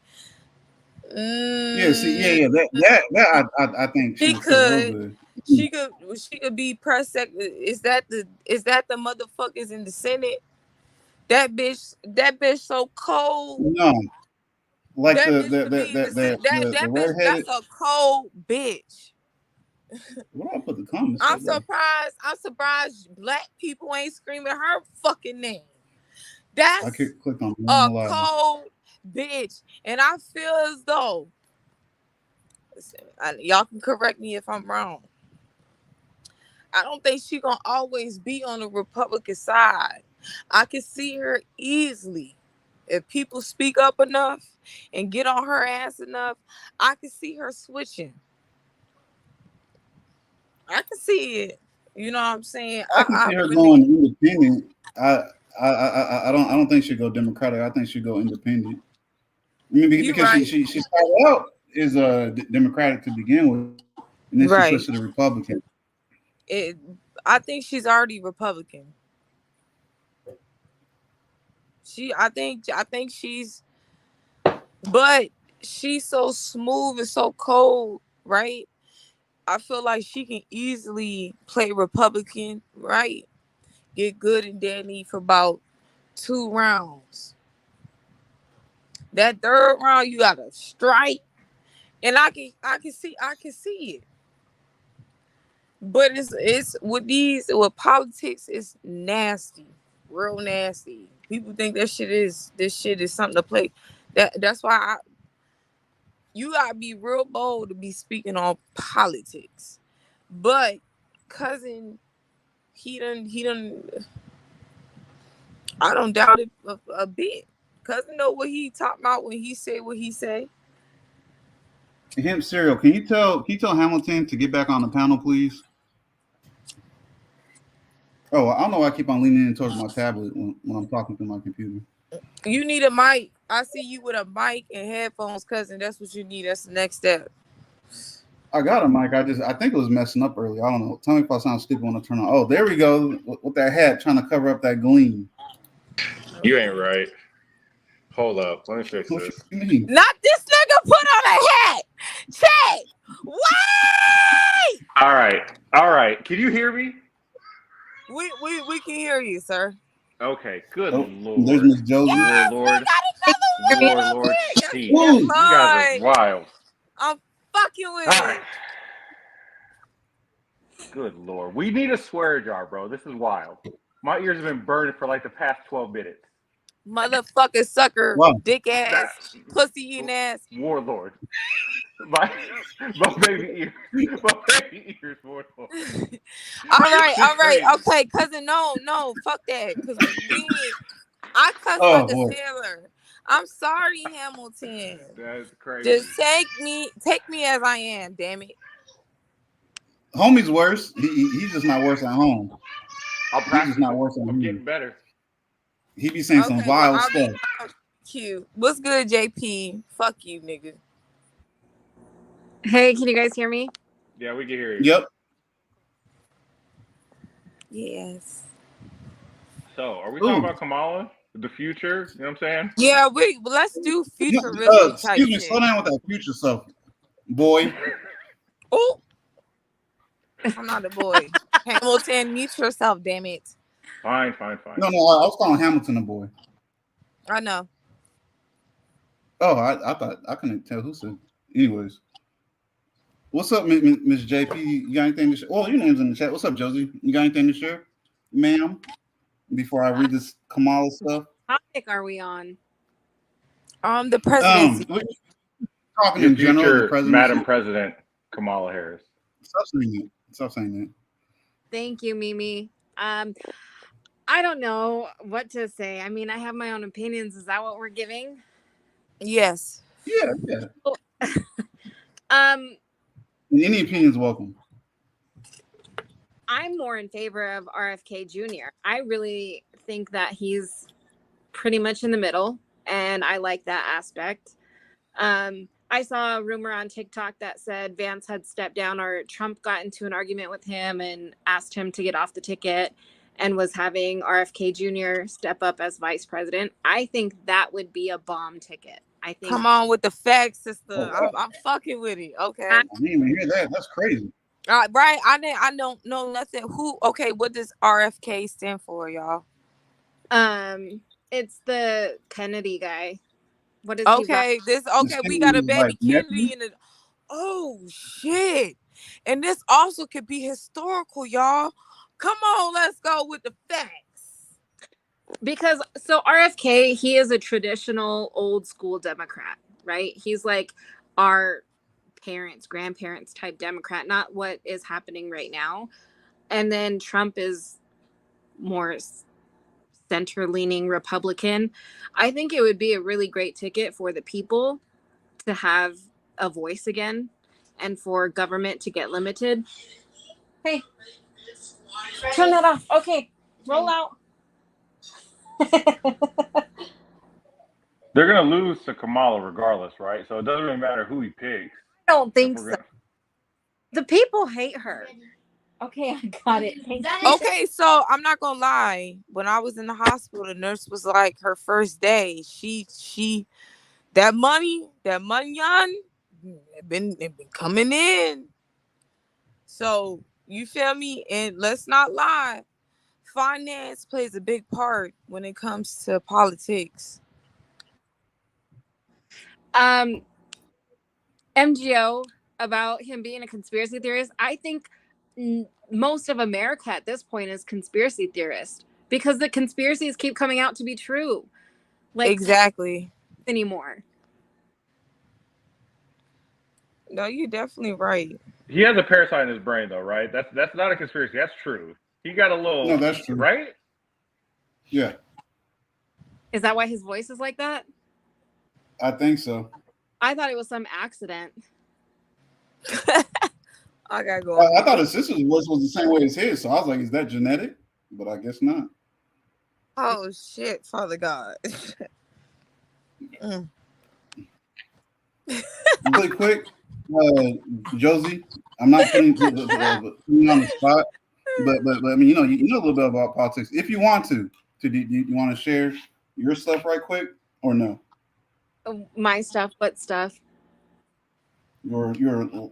Yeah, see, that I think She she fit real could. good. She could be press sec. Is that the motherfuckers in the Senate? That bitch so cold. No, like That the bitch could be in the Senate. That bitch, redheaded. that's a cold bitch. Where do I put the comments? I'm surprised black people ain't screaming her fucking name. That's I clicked on a cold bitch. And I feel as though, listen, y'all can correct me if I'm wrong. I don't think she gonna always be on the Republican side. I can see her easily. If people speak up enough and get on her ass enough, I can see her switching. I can see it. You know what I'm saying? I can see her going independent. I don't think she'll go Democratic. I think she'll go independent. I mean, because right. she started out as Democratic to begin with, and then she switched to the Republican. I think she's already Republican. I think she's, but she's so smooth and so cold, right? I feel like she can easily play Republican, right? Get good and Danny for about 2 rounds. That third round, you gotta strike, and I can see it. But it's with politics, it's nasty, real nasty. People think this shit is something to play. That's why you gotta be real bold to be speaking on politics. But cousin, he done. I don't doubt it a bit. Cousin know what he talking about when he say what he say. Him Serial, can you tell Hamilton to get back on the panel, please? Oh, I don't know why I keep on leaning in towards my tablet when I'm talking through my computer. You need a mic. I see you with a mic and headphones, cousin. That's what you need. That's the next step. I got a mic. I think it was messing up earlier. I don't know. Tell me if I sound stupid when I turn on. Oh, there we go. With that hat, trying to cover up that gleam. You ain't right. Hold up. Let me fix this. Not this nigga put on a hat. Check. Wait. All right. Can you hear me? We can hear you, sir. Okay. Good Lord. There's Miss Josie. Yes, Lord. Lord. Jeez. Yes, you guys are wild. I'm fucking with it. Good Lord. We need a swear jar, bro. This is wild. My ears have been burning for like the past 12 minutes. Motherfucker sucker, dick ass, pussy eating ass. Warlord. My baby ears, Warlord. All right. Okay, cousin, no, fuck that. Cause I cuss like a sailor. I'm sorry, Hamilton. That's crazy. Just take me as I am, damn it. Homie's worse. He's just not worse at home. I'll practice. He's just not worse at home. I'm getting better. He be saying some wild stuff. Cute. What's good, JP? Fuck you, nigga. Hey, can you guys hear me? Yeah, we can hear you. Yep. Yes. So, are we talking about Kamala? The future? You know what I'm saying? Yeah, let's do futuristic type excuse me, shit. slow down with that future stuff, boy. Oh, I'm not a boy. Hamilton, mute yourself, damn it. Fine. No, I was calling Hamilton a boy. I know. Oh, I thought I couldn't tell who said. Anyways, what's up, Miss JP? You got anything to share? Oh, your name's in the chat. What's up, Josie? You got anything to share, ma'am? Before I read this Kamala stuff. What topic are we on? The presidency. Talking in general, the presidency. Madam President Kamala Harris. Stop saying that. Thank you, Mimi. I don't know what to say. I mean, I have my own opinions. Is that what we're giving? Yes. Yeah. Um, And any opinions welcome. I'm more in favor of RFK Jr. I really think that he's pretty much in the middle, and I like that aspect. I saw a rumor on TikTok that said Vance had stepped down, or Trump got into an argument with him and asked him to get off the ticket and was having RFK Jr. step up as vice president. I think that would be a bomb ticket. I think. Come on with the facts, sister. Oh, wow. I'm fucking with it. Okay. I didn't even hear that. That's crazy. Right. I don't know nothing. Who? Okay. What does RFK stand for, y'all? It's the Kennedy guy. What is Okay. We got a baby Like, Kennedy in it. Oh shit! And this also could be historical, y'all. Come on, let's go with the facts. Because so RFK, he is a traditional old school Democrat, right? He's like our parents, grandparents type Democrat, not what is happening right now. And then Trump is more center leaning Republican. I think it would be a really great ticket for the people to have a voice again and for government to get limited. Hey, turn that off. Okay, roll out. They're gonna lose to Kamala regardless, right? So it doesn't really matter who he picks. I don't think If we're so. gonna- The people hate her. Okay, I got it. Thank you. Okay, so I'm not gonna lie. When I was in the hospital, the nurse was like, her first day, she that money on it been coming in. So you feel me? And let's not lie, finance plays a big part when it comes to politics. MGO about him being a conspiracy theorist. I think most of America at this point is conspiracy theorist because the conspiracies keep coming out to be true. Like Exactly. anymore. No, you're definitely right. He has a parasite in his brain, though, right? That's not a conspiracy. That's true. He got a little. No, that's true. Right? Yeah, Is that why his voice is like that? I think so. I thought it was some accident. I gotta go. I thought his sister's voice was the same way as his, so I was like, is that genetic? But I guess not. Oh shit, Father God. Really quick, Josie, I'm not putting you on the spot, but I mean, you know a little bit about politics. If you want to do you want to share your stuff right quick or no? My stuff, what stuff? Your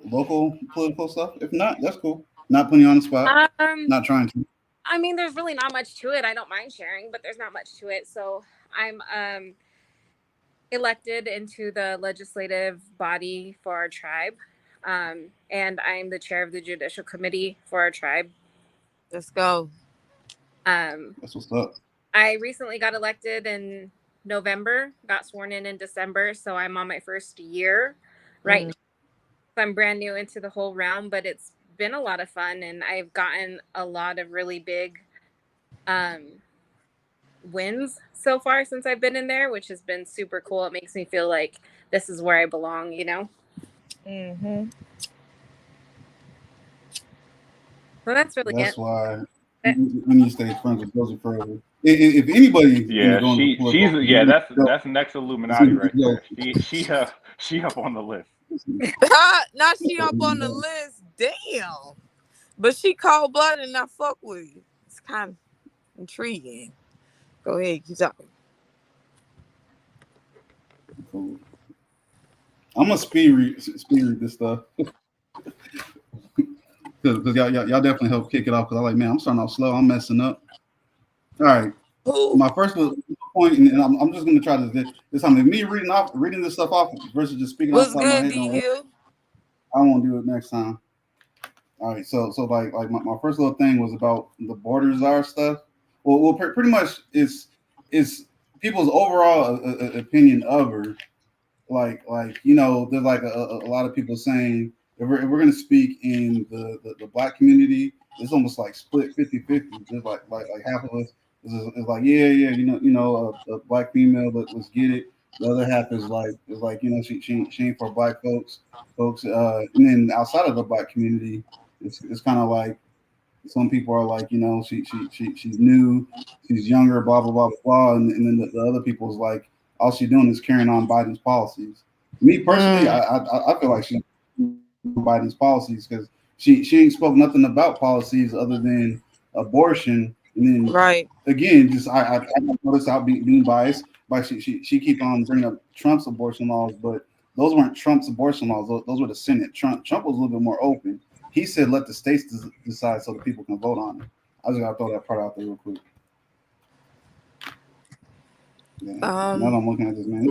local political stuff. If not, that's cool. Not putting you on the spot. Not trying to. I mean, there's really not much to it. I don't mind sharing, but there's not much to it. So I'm elected into the legislative body for our tribe. And I'm the chair of the judicial committee for our tribe. Let's go. That's what's up. I recently got elected in November, got sworn in December. So I'm on my first year right now. So I'm brand new into the whole realm, but it's been a lot of fun. And I've gotten a lot of really big wins so far since I've been in there, which has been super cool. It makes me feel like this is where I belong, you know? Mm-hmm. Well, that's really That's it. why we need to stay friends with Josie forever. If anybody, Yeah, that's next Illuminati right there. She up on the list. Now she up on the list. Damn. But she cold blooded and I fuck with you. It's kind of intriguing. Go ahead, keep talking. Cool. I'm gonna speed read this stuff because y'all definitely help kick it off. Because I'm like, man, I'm starting off slow. I'm messing up. All right. Ooh. My first point, and I'm just gonna try this time. If me reading this stuff off versus just speaking What's off my good, head, D-Hill? I won't do it next time. All right. So like my first little thing was about the border czar stuff. Well, pretty much is people's overall opinion of her. Like you know, there's like a lot of people saying if we're going to speak in the black community, it's almost like split 50-50. Just like half of us is like yeah, a black female, but let's get it. The other half is like she ain't for black folks. And then outside of the black community, it's kind of like some people are like, she's new, she's younger, blah blah blah blah blah, and then the other people is like, all she's doing is carrying on Biden's policies. Me personally, I feel like she's Biden's policies because she ain't spoke nothing about policies other than abortion. And then Right. again, just I notice out being biased, but she keep on bringing up Trump's abortion laws, but those weren't Trump's abortion laws. Those were the Senate. Trump was a little bit more open. He said let the states decide so the people can vote on it. I just gotta throw that part out there real quick. Yeah. Now that I'm looking at this, man,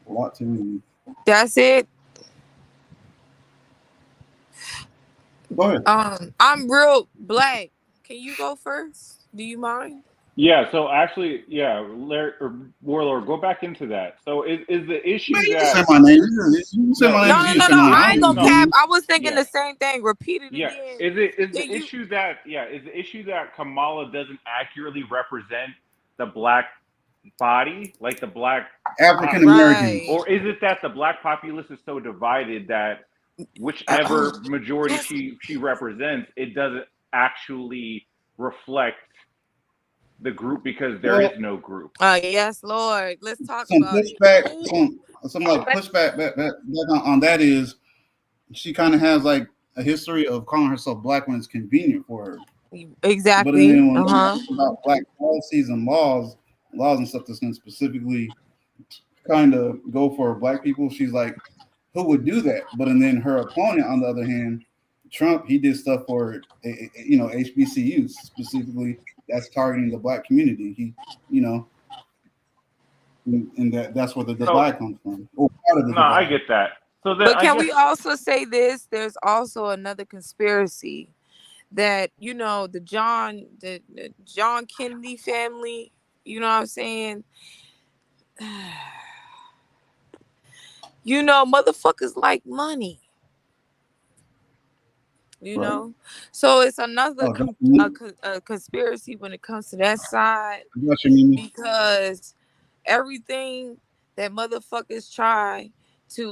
a lot to read. That's it. Go ahead. I'm real black. Can you go first? Do you mind? Yeah. So actually, yeah, Warlord, go back into that. So is the issue Man, you can that say my name. You can say my name. No, You no, can no, say no. my name. I ain't gonna cap. I was thinking Yeah. the same thing. Repeat it yeah, again. is the Can you- issue that is the issue that Kamala doesn't accurately represent the black body, like the black African Americans. Right. or is it that the black populace is so divided that whichever majority she represents, it doesn't actually reflect the group because there is no group. Yes, Lord. Let's talk Some about it. pushback, some like pushback back on that is she kind of has like a history of calling herself black when it's convenient for her. Exactly. But then when it's about black policies and laws and stuff that's going to specifically kind of go for black people, she's like, who would do that? But and then her opponent, on the other hand, Trump, he did stuff for HBCUs specifically that's targeting the black community. He, and that's where the divide comes from. Or part of the divide. I get that. So then, but can we also say this? There's also another conspiracy that the John Kennedy family. You know what I'm saying? Motherfuckers like money. Right. So it's another conspiracy when it comes to that side, because everything that motherfuckers try to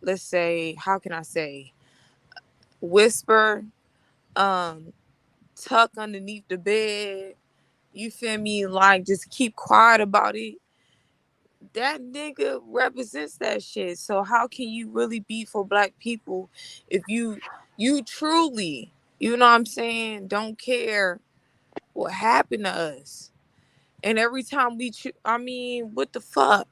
let's say, how can I say, whisper, tuck underneath the bed, you feel me, like just keep quiet about it. That nigga represents that shit. So how can you really be for black people if you truly, you know what I'm saying, don't care what happened to us? And every time what the fuck?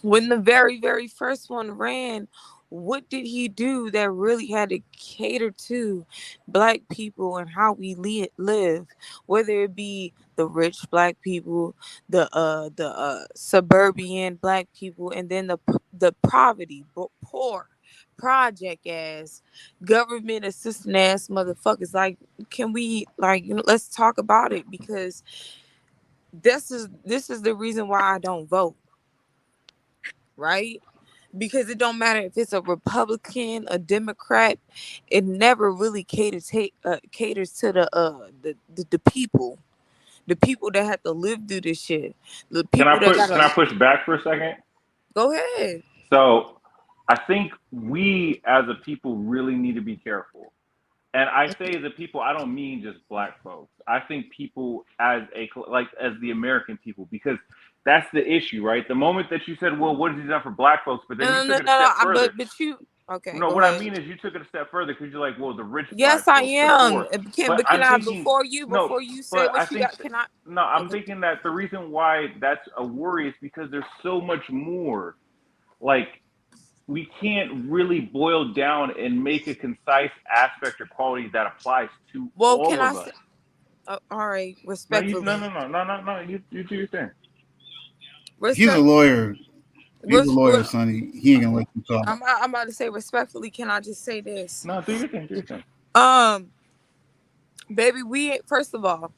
When the very, very first one ran, what did he do that really had to cater to black people and how we live? Whether it be the rich black people, the suburban black people, and then the poverty, poor, project ass, government assistant ass motherfuckers. Like, can we let's talk about it, because this is the reason why I don't vote. Right? Because it don't matter if it's a Republican, a Democrat, it never really caters to the people, the people that have to live through this shit. The people can I push back for a second? Go ahead. So, I think we as a people really need to be careful. And I say the people, I don't mean just black folks. I think people as the American people, because that's the issue, right? The moment that you said, "Well, what has he done for black folks?" But then you took it a step further. But you okay? No, what I mean is you took it a step further because you're like, "Well, the rich." Yes, black I am. Can I before you say what you got? Can I? No, I'm thinking that the reason why that's a worry is because there's so much more. Like, we can't really boil down and make a concise aspect or quality that applies to all of us. All right, respectfully. No. You do your thing. He's a lawyer. He's a lawyer, son. He ain't gonna let you talk. I'm about to say respectfully. Can I just say this? No, do your thing. Do your thing. Baby, first of all,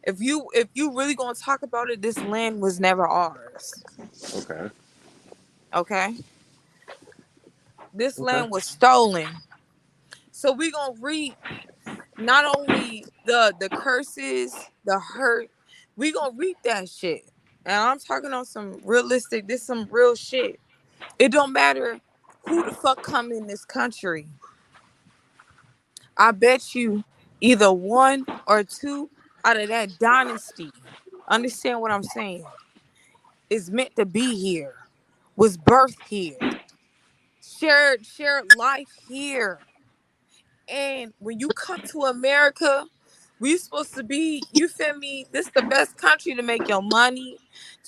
if you really gonna talk about it, this land was never ours. Okay. This land was stolen. So we gonna reap not only the curses, the hurt, We gonna reap that shit. And I'm talking on some realistic, this some real shit. It don't matter who the fuck come in this country. I bet you either one or two out of that dynasty, understand what I'm saying, is meant to be here, was birthed here, shared life here. And when you come to America, we supposed to be, you feel me? This the best country to make your money,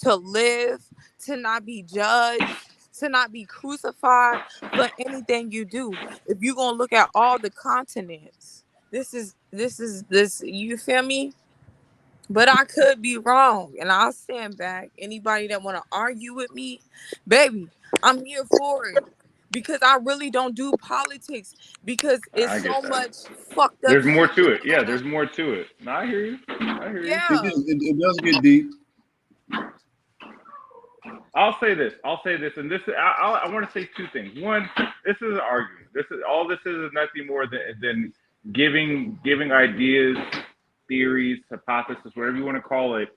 to live, to not be judged, to not be crucified for anything you do. If you gonna look at all the continents, this, you feel me? But I could be wrong, and I'll stand back. Anybody that want to argue with me, baby, I'm here for it because I really don't do politics because it's I get so that. much fucked up There's more shit to it. going Yeah, on. there's more to it. No, I hear you. I hear you. Yeah. It does get deep. I'll say this, and this I want to say two things. One, this is an argument. This is nothing more than giving ideas, theories, hypothesis, whatever you want to call it,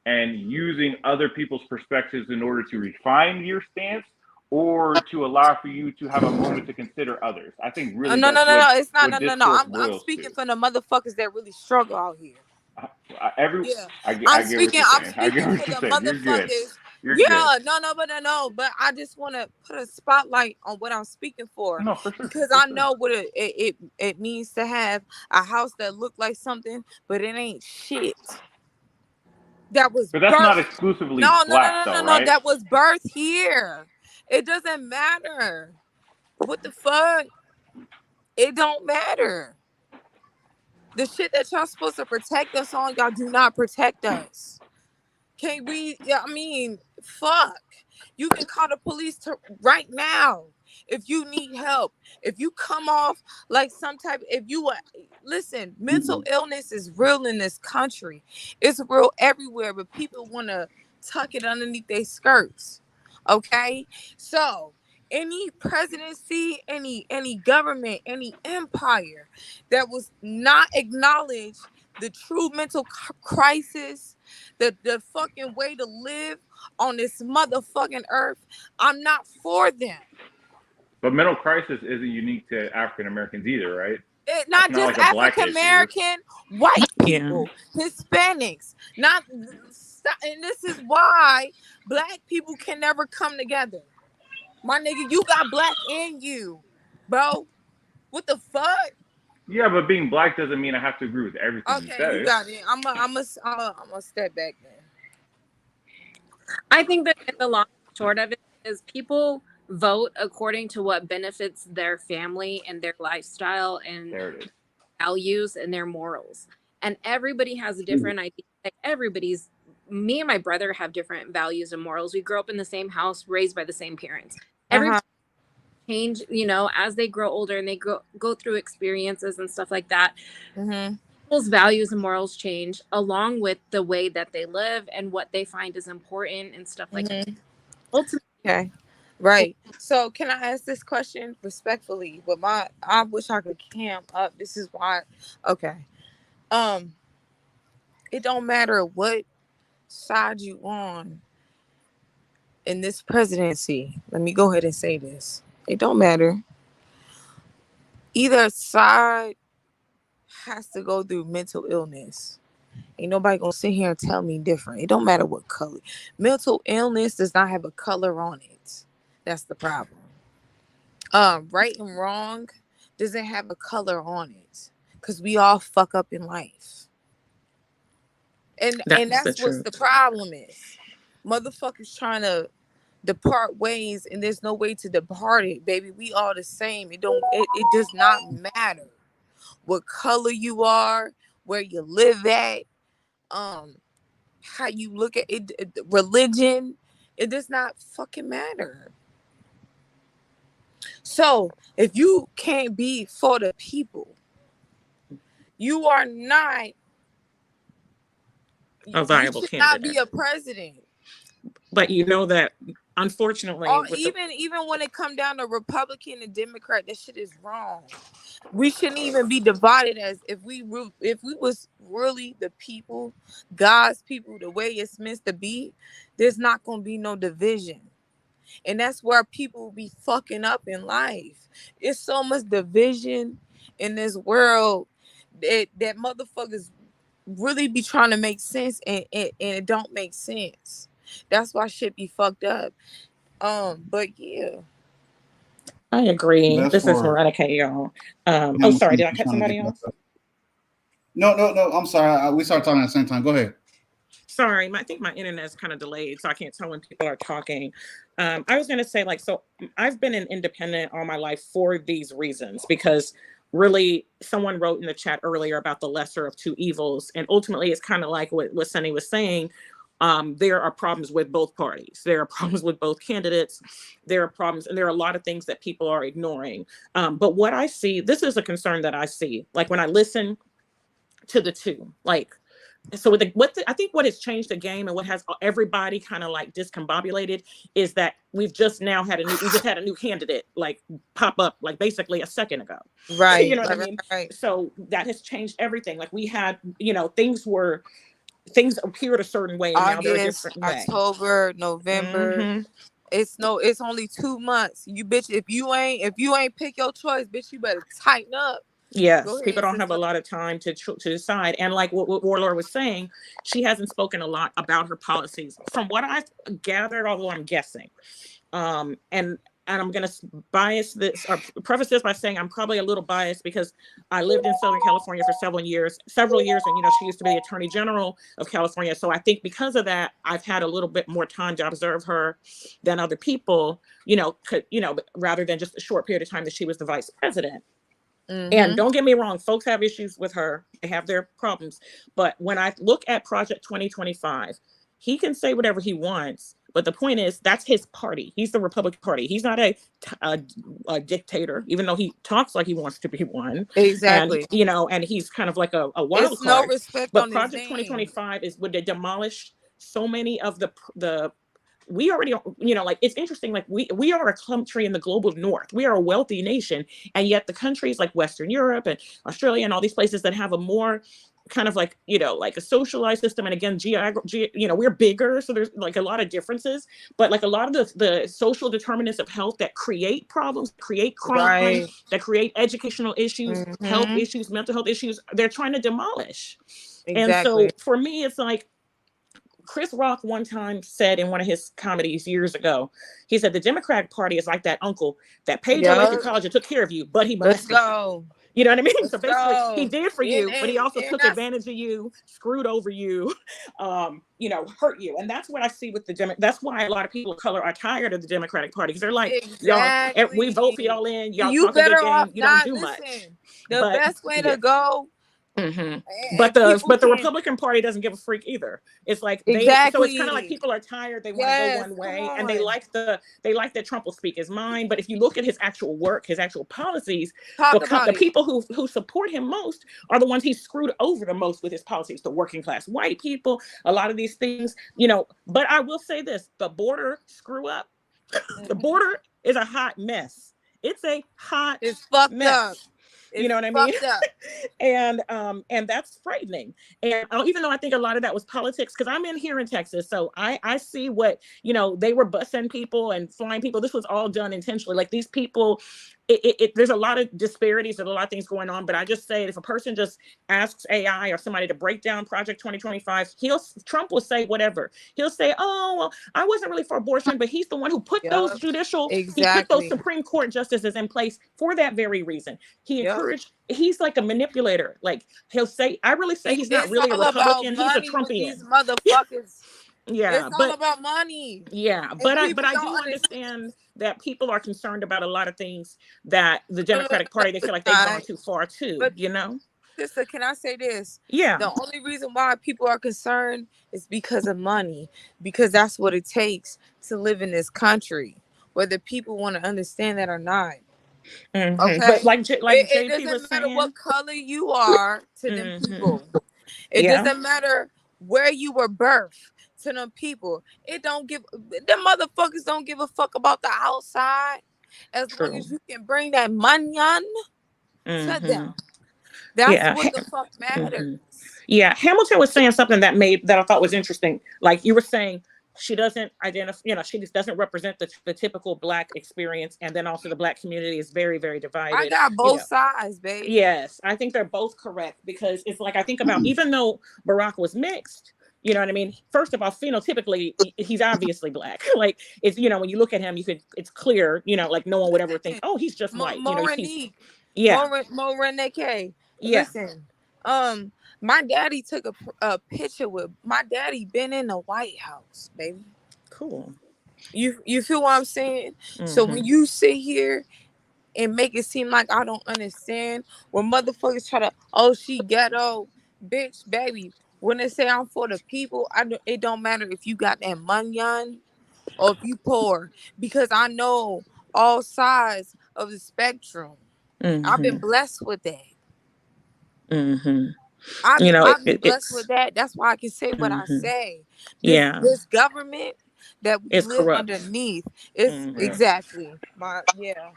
and using other people's perspectives in order to refine your stance or to allow for you to have a moment to consider others. I think really No. that's what It's not. what No. discourse I'm boils speaking to. for the motherfuckers that really struggle out here. Yeah, I I'm get what speaking. you're I'm saying. I get speaking what for you're the saying. You're good. motherfuckers. You're good. Yeah, no. But I just want to put a spotlight on what I'm speaking for No, for sure. because For I sure. know what it means to have a house that look like something, but it ain't shit. That was But that's not birthed. exclusively No. black, though, right? That was birthed here. It doesn't matter. What the fuck? It don't matter. The shit that y'all supposed to protect us on, y'all do not protect us. Can we? Yeah, I mean, fuck. You can call the police to right now if you need help. If you come off like some type, if you listen, mental illness is real in this country. It's real everywhere, but people want to tuck it underneath their skirts. Okay, so any presidency, any government, any empire that was not acknowledge the true mental crisis, the fucking way to live on this motherfucking earth, I'm not for them. But mental crisis isn't unique to African Americans either, right? It That's not not just like a black African issue. American, white Yeah. people, Hispanics, not, and this is why black people can never come together. My nigga, you got black in you, bro. What the fuck? Yeah, but being black doesn't mean I have to agree with everything you Okay, you say. got it. I'm a step back then. I think that in the long and short of it is people vote according to what benefits their family and their lifestyle and There it is. values and their morals. And everybody has a different idea. Like me and my brother have different values and morals. We grew up in the same house, raised by the same parents. Everybody change, as they grow older and they go through experiences and stuff like that. People's values and morals change along with the way that they live and what they find is important and stuff like that. Ultimately, okay, right. So can I ask this question respectfully? But I wish I could camp up. This is why. Okay. It don't matter what side you on in this presidency. Let me go ahead and say this. It don't matter. Either side has to go through mental illness. Ain't nobody gonna sit here and tell me different. It don't matter what color. Mental illness does not have a color on it. That's the problem. Right and wrong doesn't have a color on it. Cause we all fuck up in life. And that's what's the problem is. Motherfuckers trying to depart ways and there's no way to depart it, baby. We all the same. It does not matter what color you are, where you live at, how you look at it, religion. It does not fucking matter. So if you can't be for the people, you are not A viable you should candidate. not be a president. But you know that, unfortunately, Or even when it come down to Republican and Democrat, that shit is wrong. We shouldn't even be divided as if we was really the people, God's people, the way it's meant to be. There's not gonna be no division, and that's where people be fucking up in life. It's so much division in this world that motherfuckers really be trying to make sense, and it don't make sense. That's why shit be fucked up. But yeah. I agree. That's This is for Veronica, y'all. Oh, him sorry. Did I cut trying to somebody get off? that. No. I'm sorry. We started talking at the same time. Go ahead. Sorry, I think my internet is kind of delayed, so I can't tell when people are talking. I was going to say, like, so I've been an independent all my life for these reasons, because really someone wrote in the chat earlier about the lesser of two evils. And ultimately, it's kind of like what Sunny was saying. There are problems with both parties. There are problems with both candidates. There are problems, and there are a lot of things that people are ignoring. But what I see, this is a concern that I see, like when I listen to the two, like, so I think what has changed the game and what has everybody kind of like discombobulated is that we just had a new candidate like pop up like basically a second ago. You Right, know what I right, mean? right. So that has changed everything. Like we had, things appeared a certain way and now they're a August, different way. October, November. Hmm. It's only 2 months. You bitch, if you ain't pick your choice, bitch, you better tighten up. Go Yes, people ahead, don't have a sister. lot of time to decide. And like what Warlord was saying, she hasn't spoken a lot about her policies. From what I've gathered, although I'm guessing, and I'm going to bias this or preface this by saying I'm probably a little biased because I lived in Southern California for several years, and she used to be the Attorney General of California. So I think because of that, I've had a little bit more time to observe her than other people, rather than just a short period of time that she was the vice president. And Mm-hmm. don't get me wrong, folks have issues with her. They have their problems. But when I look at Project 2025, he can say whatever he wants. But the point is, that's his party. He's the Republican Party. He's not a dictator, even though he talks like he wants to be one. And, Exactly. and he's kind of like a wild It's no card. respect But on his Project name. 2025 would they demolish so many of the we already, like it's interesting, like we are a country in the global north. We are a wealthy nation, and yet the countries like Western Europe and Australia and all these places that have a more kind of like like a socialized system, and again we're bigger, so there's like a lot of differences, but like a lot of the social determinants of health that create problems, create crime, Right. that create educational issues, health Mm-hmm. issues, mental health issues, they're trying to demolish. And Exactly. so for me, it's like Chris Rock one time said in one of his comedies years ago, he said the Democratic Party is like that uncle that paid your way through Yup. college and took care of you, but he Let's molested you. go. You know what I mean? So Let's basically, he go. did for you, but he also And took that's advantage of you, screwed over you, hurt you. And that's what I see with the That's why a lot of people of color are tired of the Democratic Party, because they're like, y'all, we vote for exactly. y'all in, y'all You talk a better good off game, you don't not do much. listen. The But best way yeah. to go, Hmm. and But the people but the can Republican Party doesn't give a freak either. It's like so it's kind of like exactly. people are tired. They want to go Yes, one come way, and on. they like that Trump will speak his mind. But if you look at his actual work, his actual policies, Talk about the it. people who support him most are the ones he's screwed over the most with his policies. The working class white people, a lot of these things, But I will say this: the border screw up. The Mhm. border is a hot mess. It's a hot It's fucked up. mess. You know It's what I mean? fucked up. And that's frightening. And even though I think a lot of that was politics, because I'm in here in Texas, so I see what they were busing people and flying people. This was all done intentionally. Like these people, there's a lot of disparities and a lot of things going on. But I just say if a person just asks AI or somebody to break down Project 2025, Trump will say whatever. He'll say, "Oh, well, I wasn't really for abortion, but he's the one who put those Yup. he put those Exactly. Supreme Court justices in place for that very reason." Yep. He's like a manipulator. Like he'll say, I really say he's not It's really a all about Republican. He's a money with these Trumpian. motherfuckers. Yeah, It's all but about money. yeah, And but people I don't do understand. understand that people are concerned about a lot of things that the Democratic Party, they feel like they've gone Side. too far too, But sister, can I say this? Yeah. The only reason why people are concerned is because of money. Because that's what it takes to live in this country. Whether people want to understand that or not. But Okay? like It JP doesn't was matter what saying, color you are to them hmm people. It yeah, doesn't matter where you were birthed to them people. It don't give them motherfuckers don't give a fuck about the outside. As long true. as you can bring that money on, to hmm them. That's Yeah. what the fuck matters. Mhm. Yeah, Hamilton was saying something that I thought was interesting. Like you were saying, she doesn't identify, she just doesn't represent the typical Black experience, and then also the Black community is very, very I divided. got both sides, babe. Yes, I think they're both correct, because it's like I think about, even though Barack was mixed, you know what I mean? First of all, phenotypically, he's obviously Black. Like it's, when you look at him, it's clear, like no one would ever think, Listen, oh, he's just white. He's Moronique, yeah, Moreneke. yeah, Listen, my daddy took a picture with my daddy been in the White House, baby. cool. You feel what I'm saying? So hmm when you sit here and make it seem like I don't understand, when motherfuckers try to, oh, she ghetto, bitch, baby. When they say I'm for the people, it don't matter if you got that money on or if you poor, because I know all sides of the spectrum. I've been hmm blessed with that. hmm I've You been, know, I've been blessed with it's that. That's why I can say what I hmm say. This yeah, this government that we it's live corrupt. underneath is hmm Yeah. exactly my yeah.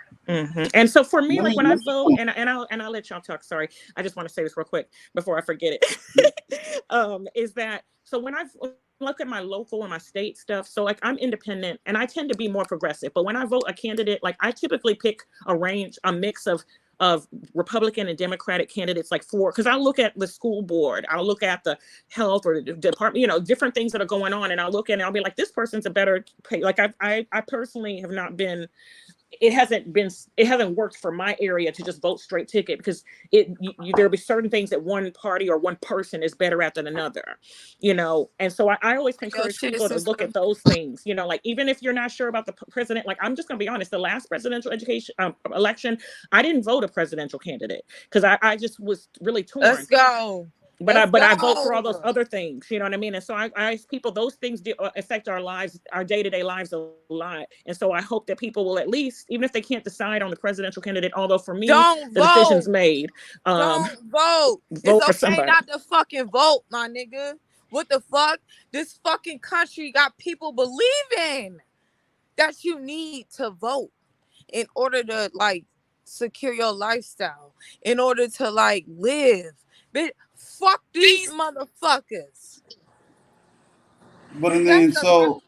And so for me, like when I Let vote, and I'll let y'all talk. Sorry, I just want to say this real quick before I forget it. Is that so when I look at my local and my state stuff, so like I'm independent and I tend to be more progressive, but when I vote a candidate, like I typically pick a mix of Republican and Democratic candidates, like because I'll look at the school board, I'll look at the health or the department, different things that are going on, and I'll look at it and I'll be like, this person's a better pay. Like I personally have not been, it hasn't worked for my area to just vote straight ticket, because there'll be certain things that one party or one person is better at than another, and so I always Your encourage shit people to look sister. at those things, like even if you're not sure about the president, like I'm just going to be honest, the last presidential election, I didn't vote a presidential candidate because I just was really torn, Let's go. but I Let's but I vote for all those go. other things, you know what I mean? And so I ask people, those things affect our lives, our day-to-day lives a lot. And so I hope that people will, at least, even if they can't decide on the presidential candidate, although for me Don't the decision's vote. made, Don't vote. It's vote for okay somebody. not to fucking vote, my nigga. What the fuck? This fucking country got people believing that you need to vote in order to like secure your lifestyle, in order to like live. Bitch, fuck these motherfuckers. But and That's then the so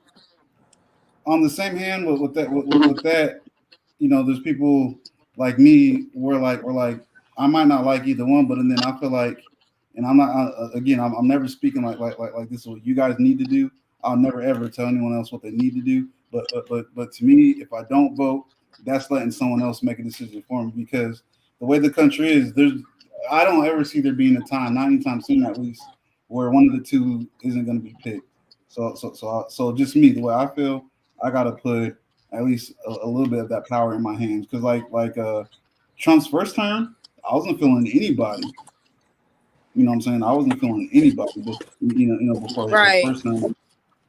on the same hand with that, there's people like me where we're like I might not like either one, but and then I feel like, and I'm not again, I'm never speaking like this is what you guys need to do. I'll never ever tell anyone else what they need to do. But to me, if I don't vote, that's letting someone else make a decision for me, because the way the country is, I don't ever see there being a time, not anytime soon at least, where one of the two isn't going to be picked. So just me, the way I feel, I got to put at least a little bit of that power in my hands, because Trump's first term, I wasn't feeling anybody. You know what I'm saying? I wasn't feeling anybody, but before his right. first term.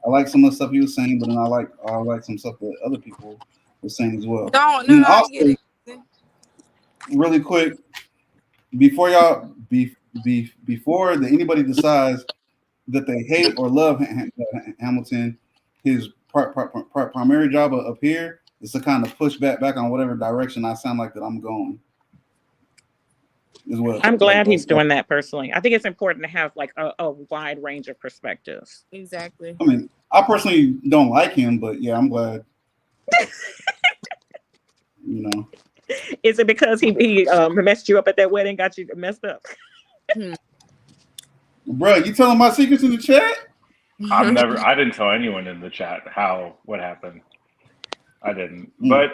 I like some of the stuff he was saying, but then I like some stuff that other people were saying as well. No, And no, then I get also, it. really quick, before y'all before anybody decides that they hate or love Hamilton, his primary job up here is to kind of push back on whatever direction I sound like that I'm going as well. I'm glad he's doing that. Personally, I think it's important to have like a wide range of perspectives. Exactly. I mean, I personally don't like him, but yeah, I'm glad. You know, Is it because he messed you up at that wedding, got you messed up? bro, you telling my secrets in the chat? I didn't tell anyone in the chat what happened. I didn't. But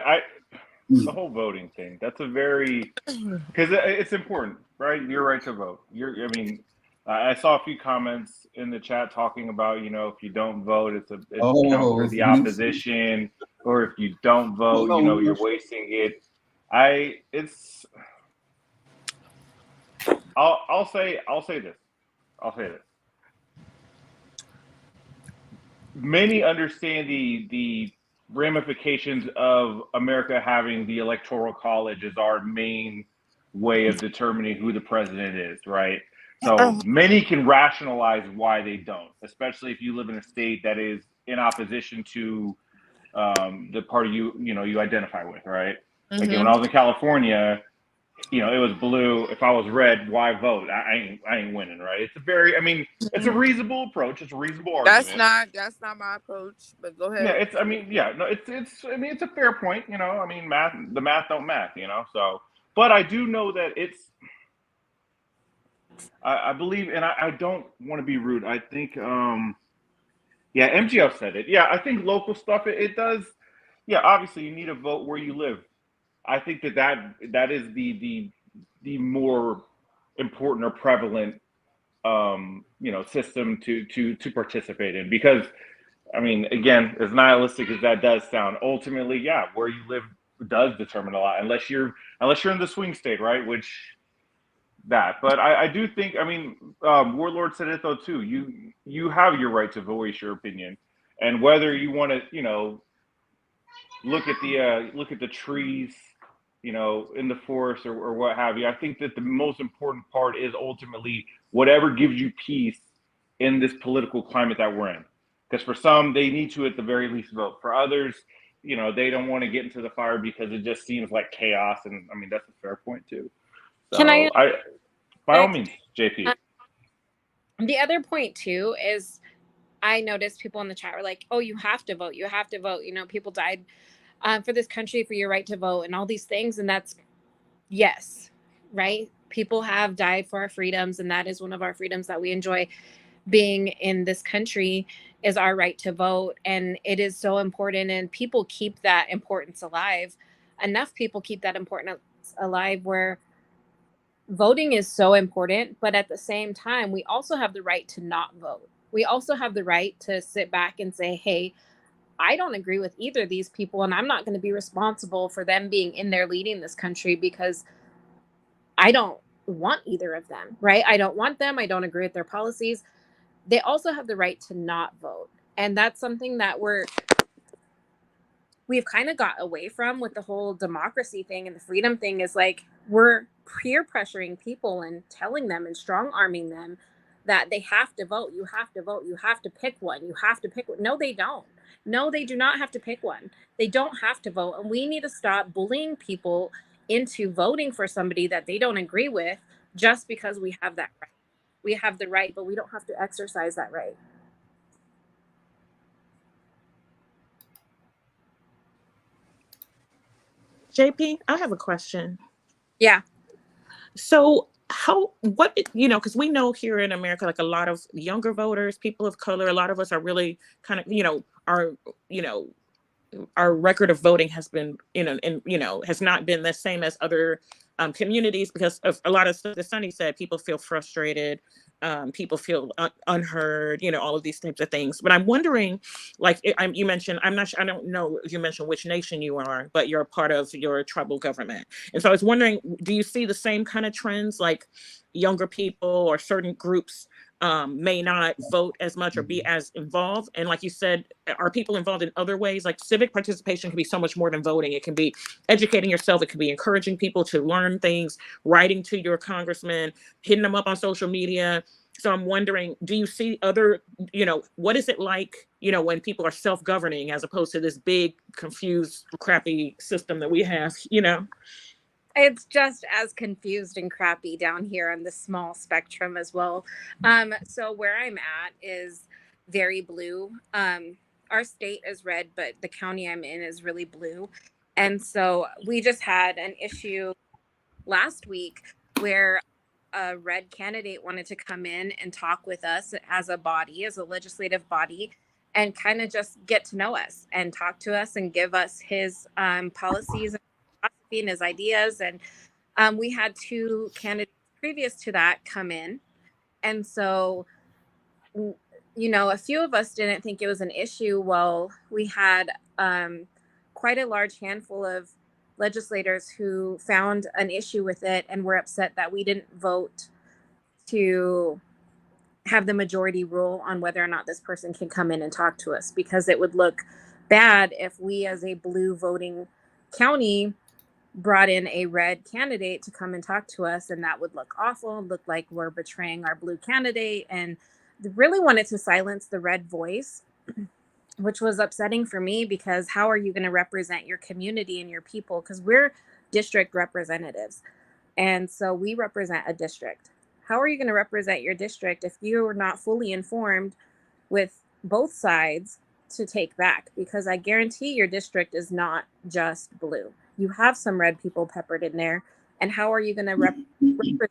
the whole voting thing, that's a very, because it's important, right? Your right to vote. I saw a few comments in the chat talking about, if you don't vote, you're the opposition, or if you don't vote, you're wasting it. I'll say this. I'll say this. Many understand the ramifications of America having the Electoral College as our main way of determining who the president is, right? So many can rationalize why they don't, especially if you live in a state that is in opposition to the party you identify with, right? Again, when I was in California, it was blue. If I was red, why vote? I ain't winning, right? It's a very, I mean, it's a reasonable approach. It's a reasonable That's argument. not my approach. But go Yeah, ahead. I mean, yeah, no, I mean, it's a fair point. I mean, the math don't math. So, but I do know that I believe, and I don't want to be rude. I think, yeah, MGF said it. Yeah, I think local stuff, it does. Yeah, obviously you need to vote where you live. I think that is the more important or prevalent system to participate in, because I mean, again, as nihilistic as that does sound, ultimately, yeah, where you live does determine a lot, unless you're in the swing state, right? But I do think, I mean, Warlord said it though too. You have your right to voice your opinion, and whether you want to, look at the trees, in the forest, or what have you. I think that the most important part is ultimately whatever gives you peace in this political climate that we're in. Because for some, they need to at the very least vote. For others, they don't want to get into the fire because it just seems like chaos. And I mean, that's a fair point too. Can So by all means, JP. The other point too is I noticed people in the chat were like, "Oh, you have to vote. You have to vote. People died for this country for your right to vote and all these things." And that's yes, right? People have died for our freedoms, and that is one of our freedoms that we enjoy being in this country is our right to vote. And it is so important, and people keep that importance alive. Enough people keep that importance alive where voting is so important, but at the same time, we also have the right to not vote. We also have the right to sit back and say, hey, I don't agree with either of these people, and I'm not going to be responsible for them being in there leading this country because I don't want either of them, right? I don't want them. I don't agree with their policies. They also have the right to not vote. And that's something that we've kind of got away from with the whole democracy thing and the freedom thing, is like we're peer pressuring people and telling them and strong arming them that they have to vote. You have to vote. You have to pick one. You have to pick one. No, they don't. No, they do not have to pick one. They don't have to vote. And we need to stop bullying people into voting for somebody that they don't agree with just because we have that right. We have the right, but we don't have to exercise that right. JP, I have a question. Yeah. So because we know here in America, like a lot of younger voters, people of color, a lot of us are really kind of, our record of voting has been, has not been the same as other communities because of a lot of stuff that Sunny said. People feel frustrated. People feel unheard, all of these types of things. But I'm wondering, like you mentioned, I'm not sure, I don't know if you mentioned which nation you are, but you're a part of your tribal government. And so I was wondering, do you see the same kind of trends, like younger people or certain groups may not vote as much or be as involved? And like you said, are people involved in other ways? Like civic participation can be so much more than voting. It can be educating yourself. It can be encouraging people to learn things, writing to your congressman, hitting them up on social media. So I'm wondering, do you see other, what is it like, when people are self-governing as opposed to this big, confused, crappy system that we have, It's just as confused and crappy down here on the small spectrum as well. So where I'm at is very blue. Our state is red, but the county I'm in is really blue. And so we just had an issue last week where a red candidate wanted to come in and talk with us as a body, as a legislative body, and kind of just get to know us and talk to us and give us his policies and philosophy and his ideas. And we had two candidates previous to that come in. And so, a few of us didn't think it was an issue. Well, we had quite a large handful of legislators who found an issue with it and were upset that we didn't vote to have the majority rule on whether or not this person can come in and talk to us, because it would look bad if we as a blue voting county brought in a red candidate to come and talk to us, and that would look awful, look like we're betraying our blue candidate, and really wanted to silence the red voice, which was upsetting for me, because how are you going to represent your community and your people? Because we're district representatives. And so we represent a district. How are you going to represent your district if you are not fully informed with both sides to take back? Because I guarantee your district is not just blue. You have some red people peppered in there. And how are you going to represent your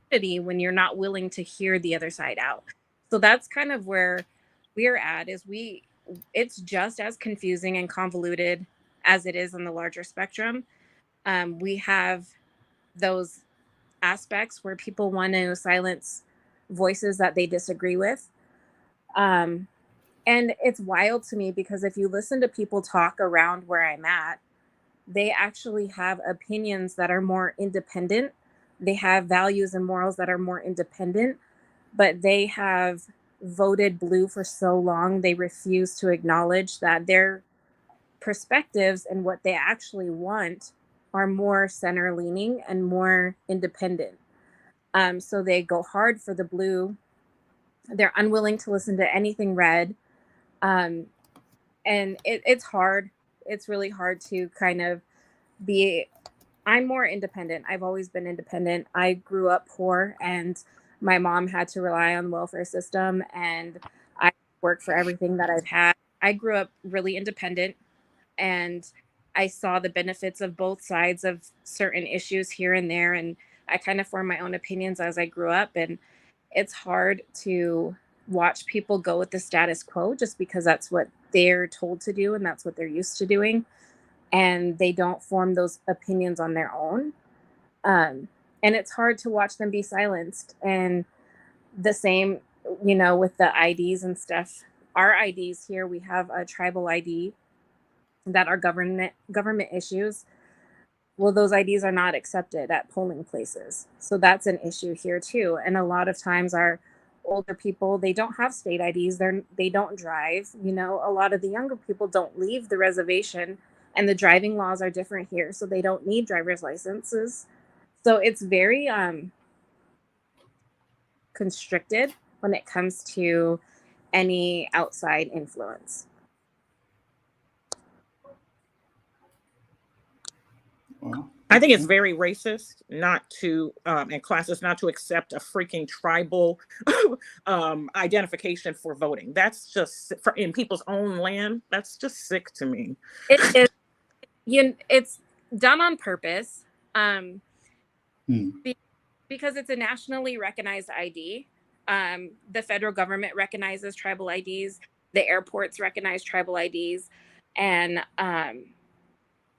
community when you're not willing to hear the other side out? So that's kind of where we're at, is it's just as confusing and convoluted as it is on the larger spectrum. We have those aspects where people want to silence voices that they disagree with. Um, and it's wild to me because if you listen to people talk around where I'm at, they actually have opinions that are more independent. They have values and morals that are more independent, but they have voted blue for so long, they refuse to acknowledge that their perspectives and what they actually want are more center leaning and more independent. So they go hard for the blue. They're unwilling to listen to anything red. Um, and it's hard. It's really hard to kind of be. I'm more independent. I've always been independent. I grew up poor, and my mom had to rely on the welfare system, and I work for everything that I've had. I grew up really independent, and I saw the benefits of both sides of certain issues here and there, and I kind of formed my own opinions as I grew up. And it's hard to watch people go with the status quo just because that's what they're told to do and that's what they're used to doing, and they don't form those opinions on their own. And it's hard to watch them be silenced. And the same, with the IDs and stuff. Our IDs here, we have a tribal ID that are government issues. Well, those IDs are not accepted at polling places. So that's an issue here too. And a lot of times our older people, they don't have state IDs. They don't drive. A lot of the younger people don't leave the reservation, and the driving laws are different here. So they don't need driver's licenses. So it's very constricted when it comes to any outside influence. Well, I think it's very racist not to, and classist not to accept a freaking tribal identification for voting. That's just in people's own land. That's just sick to me. It is. It's done on purpose, because it's a nationally recognized ID. The federal government recognizes tribal IDs. The airports recognize tribal IDs, and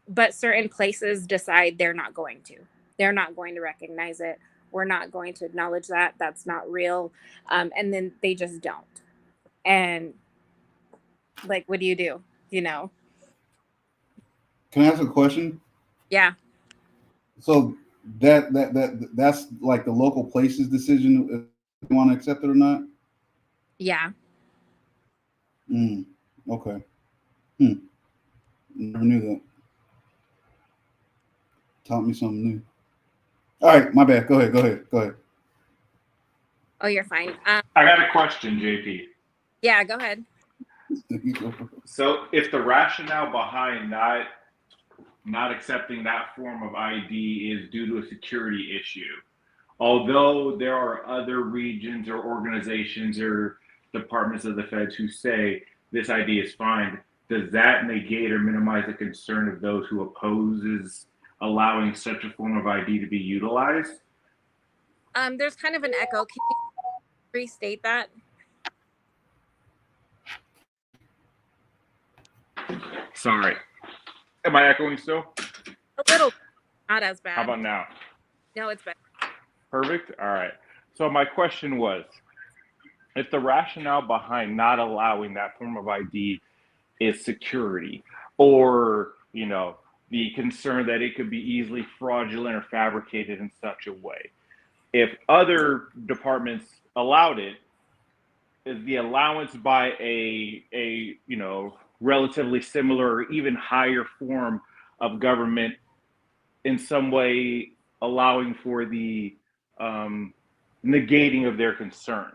but certain places decide they're not going to. They're not going to recognize it. We're not going to acknowledge that. That's not real. And then they just don't. And like, what do you do? Can I ask a question? Yeah. So that's like the local place's decision if you want to accept it or not? Yeah. Okay. Never knew that. Taught me something new. All right, my bad. Go ahead. Oh, you're fine. I got a question, JP. Yeah, go ahead. So if the rationale behind not accepting that form of ID is due to a security issue, although there are other regions or organizations or departments of the feds who say this ID is fine, does that negate or minimize the concern of those who opposes allowing such a form of ID to be utilized? There's kind of an echo. Can you restate that? Sorry. Am I echoing still? A little, not as bad. How about now? No, it's better. Perfect. All right. So my question was, if the rationale behind not allowing that form of ID is security, or, the concern that it could be easily fraudulent or fabricated in such a way, if other departments allowed it, is the allowance by a relatively similar or even higher form of government in some way allowing for the negating of their concern?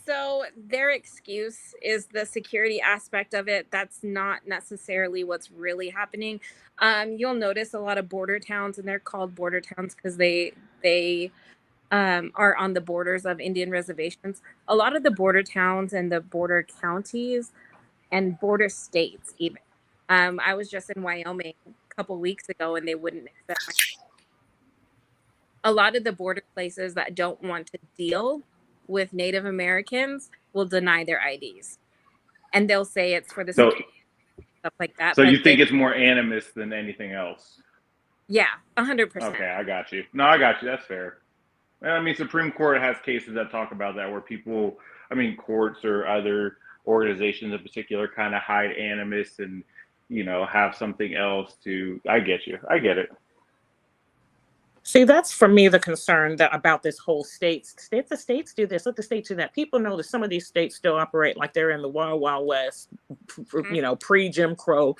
So their excuse is the security aspect of it. That's not necessarily what's really happening. You'll notice a lot of border towns, and they're called border towns because they are on the borders of Indian reservations. A lot of the border towns and the border counties and border states, even. I was just in Wyoming a couple weeks ago, and they wouldn't accept my. A lot of the border places that don't want to deal with Native Americans will deny their IDs, and they'll say it's for the So, security stuff like that. so But you think it's more animus than anything else? yeah, 100%. Okay, I got you. No, I got you. That's fair. I mean, Supreme Court has cases that talk about that where people, I mean, courts or other organizations in particular kind of hide animus and, have something else to. I get you. I get it. See, that's for me the concern that about this whole let the states do this, let the states do that. People know that some of these states still operate like they're in the wild, wild west, pre Jim Crow,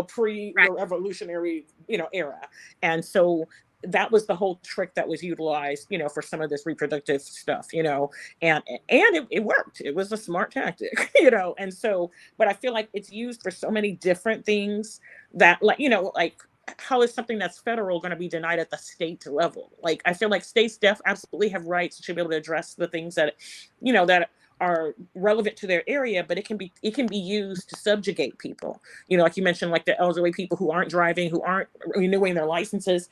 pre revolutionary, era. And so that was the whole trick that was utilized, for some of this reproductive stuff, and it worked. It was a smart tactic, and so, but I feel like it's used for so many different things that, like how is something that's federal going to be denied at the state level? Like, I feel like states absolutely have rights to be able to address the things that, that are relevant to their area, but it can be used to subjugate people. Like you mentioned, like the elderly people who aren't driving, who aren't renewing their licenses.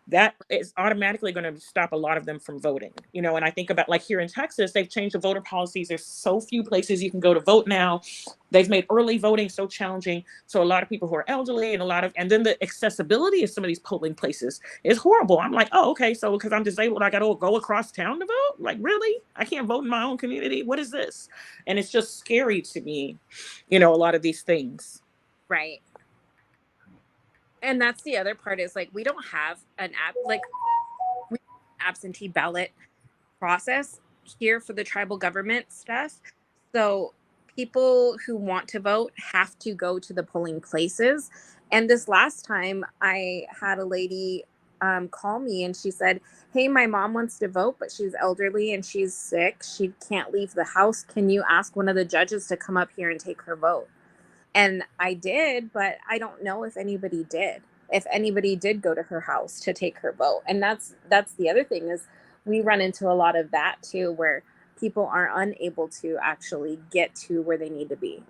That is automatically going to stop a lot of them from voting. And I think about, like, here in Texas, they've changed the voter policies. There's so few places you can go to vote now. They've made early voting so challenging. So a lot of people who are elderly and then the accessibility of some of these polling places is horrible. I'm like, oh, okay, so because I'm disabled, I got to go across town to vote? Like, really? I can't vote in my own community? What is this? And it's just scary to me, a lot of these things. Right. And that's the other part is, like, we don't have an absentee ballot process here for the tribal government stuff. So people who want to vote have to go to the polling places. And this last time I had a lady call me, and she said, hey, my mom wants to vote, but she's elderly and she's sick. She can't leave the house. Can you ask one of the judges to come up here and take her vote? And I did, but I don't know if anybody did. If anybody did go to her house to take her vote. And that's the other thing is we run into a lot of that too, where people are unable to actually get to where they need to be.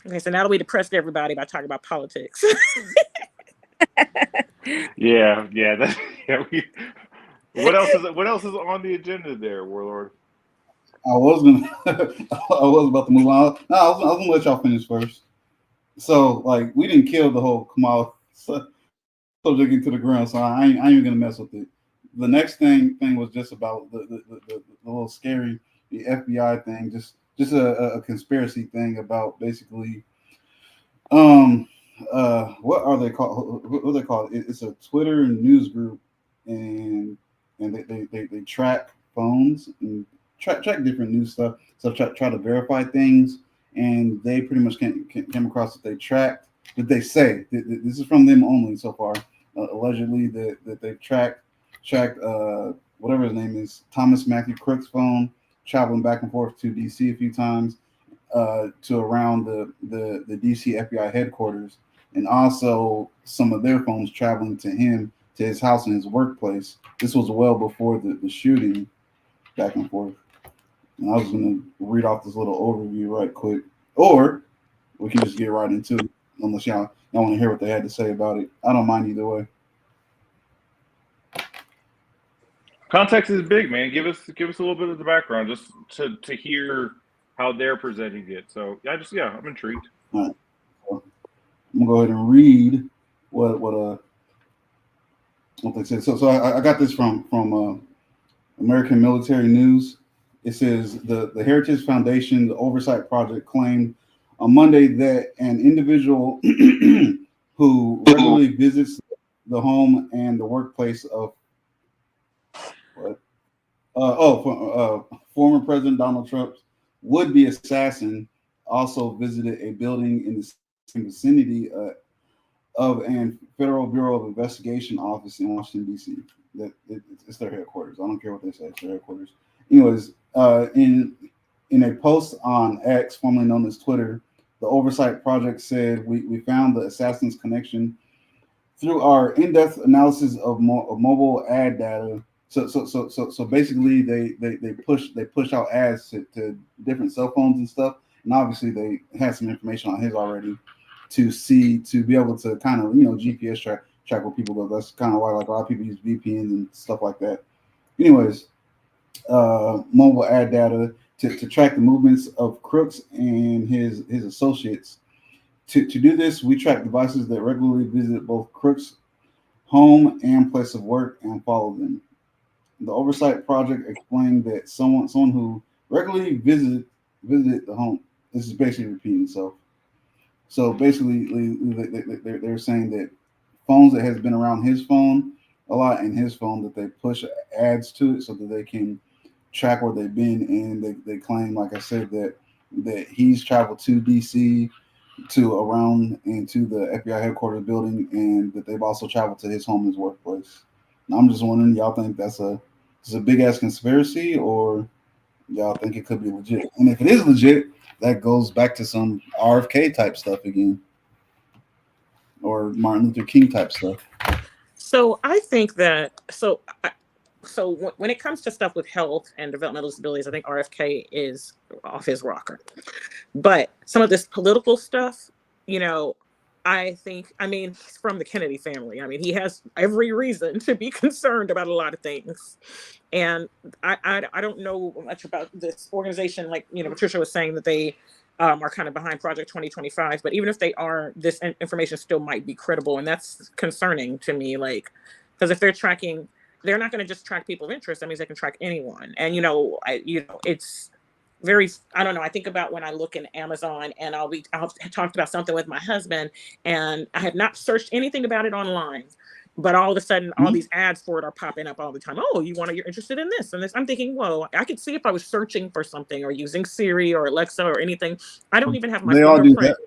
Okay, so now we depressed everybody by talking about politics. Yeah. What else is on the agenda there, Warlord? I was about to move on. No, I was gonna let y'all finish first. So, like, we didn't kill the whole Kamal subject into the ground, so I ain't even gonna mess with it. The next thing was just about the little scary, the FBI thing, just a conspiracy thing about basically, what are they called? What are they called? It's a Twitter news group, and they track phones and track different news stuff. So try to verify things, and they pretty much came across that they tracked. That they say this is from them only so far. Allegedly that they've tracked whatever his name is, Thomas Matthew Crook's phone, traveling back and forth to DC a few times, to around the DC FBI headquarters, and also some of their phones traveling to him, to his house and his workplace. This was well before the shooting, back and forth. And I was going to read off this little overview right quick, or we can just get right into it, unless y'all want to hear what they had to say about it. I don't mind either way. Context is big, man. Give us a little bit of the background, just to hear how they're presenting it. So I'm intrigued. All right. So I'm gonna go ahead and read what they said. So I got this from American Military News. It says the Heritage Foundation, the Oversight Project, claimed on Monday that an individual who regularly visits the home and the workplace of former President Donald Trump's would-be assassin also visited a building in the same vicinity of an Federal Bureau of Investigation office in Washington D.C. It's their headquarters. I don't care what they say; it's their headquarters. Anyways, in a post on X, formerly known as Twitter, the Oversight Project said we found the assassin's connection through our in-depth analysis of mobile ad data. So basically, they push out ads to different cell phones and stuff, and obviously they had some information on his already to be able to kind of GPS track where people go. That's kind of why like a lot of people use VPNs and stuff like that. Anyways, mobile ad data to track the movements of Crooks and his associates. To do this, we track devices that regularly visit both Crooks' home and place of work and follow them. The Oversight Project explained that someone who regularly visited the home. This is basically repeating itself. So basically, they're saying that phones that has been around his phone a lot and his phone that they push ads to it so that they can track where they've been, and they claim, like I said, that he's traveled to DC to around and to the FBI headquarters building, and that they've also traveled to his home and his workplace. And I'm just wondering, y'all think that's a big ass conspiracy, or y'all think it could be legit? And if it is legit, that goes back to some RFK type stuff again, or Martin Luther King type stuff. So I think that when it comes to stuff with health and developmental disabilities, I think RFK is off his rocker. But some of this political stuff, I mean, he's from the Kennedy family. I mean, he has every reason to be concerned about a lot of things. And I don't know much about this organization. Like, Patricia was saying that they are kind of behind Project 2025. But even if they are, this information still might be credible. And that's concerning to me. Like, because if they're tracking, they're not going to just track people of interest. That means they can track anyone. And, it's very, I don't know. I think about when I look in Amazon and I'll talked about something with my husband and I have not searched anything about it online, but all of a sudden all these ads for it are popping up all the time. Oh, you're interested in this and this. I'm thinking, whoa, I could see if I was searching for something or using Siri or Alexa or anything. I don't even have my fingerprint.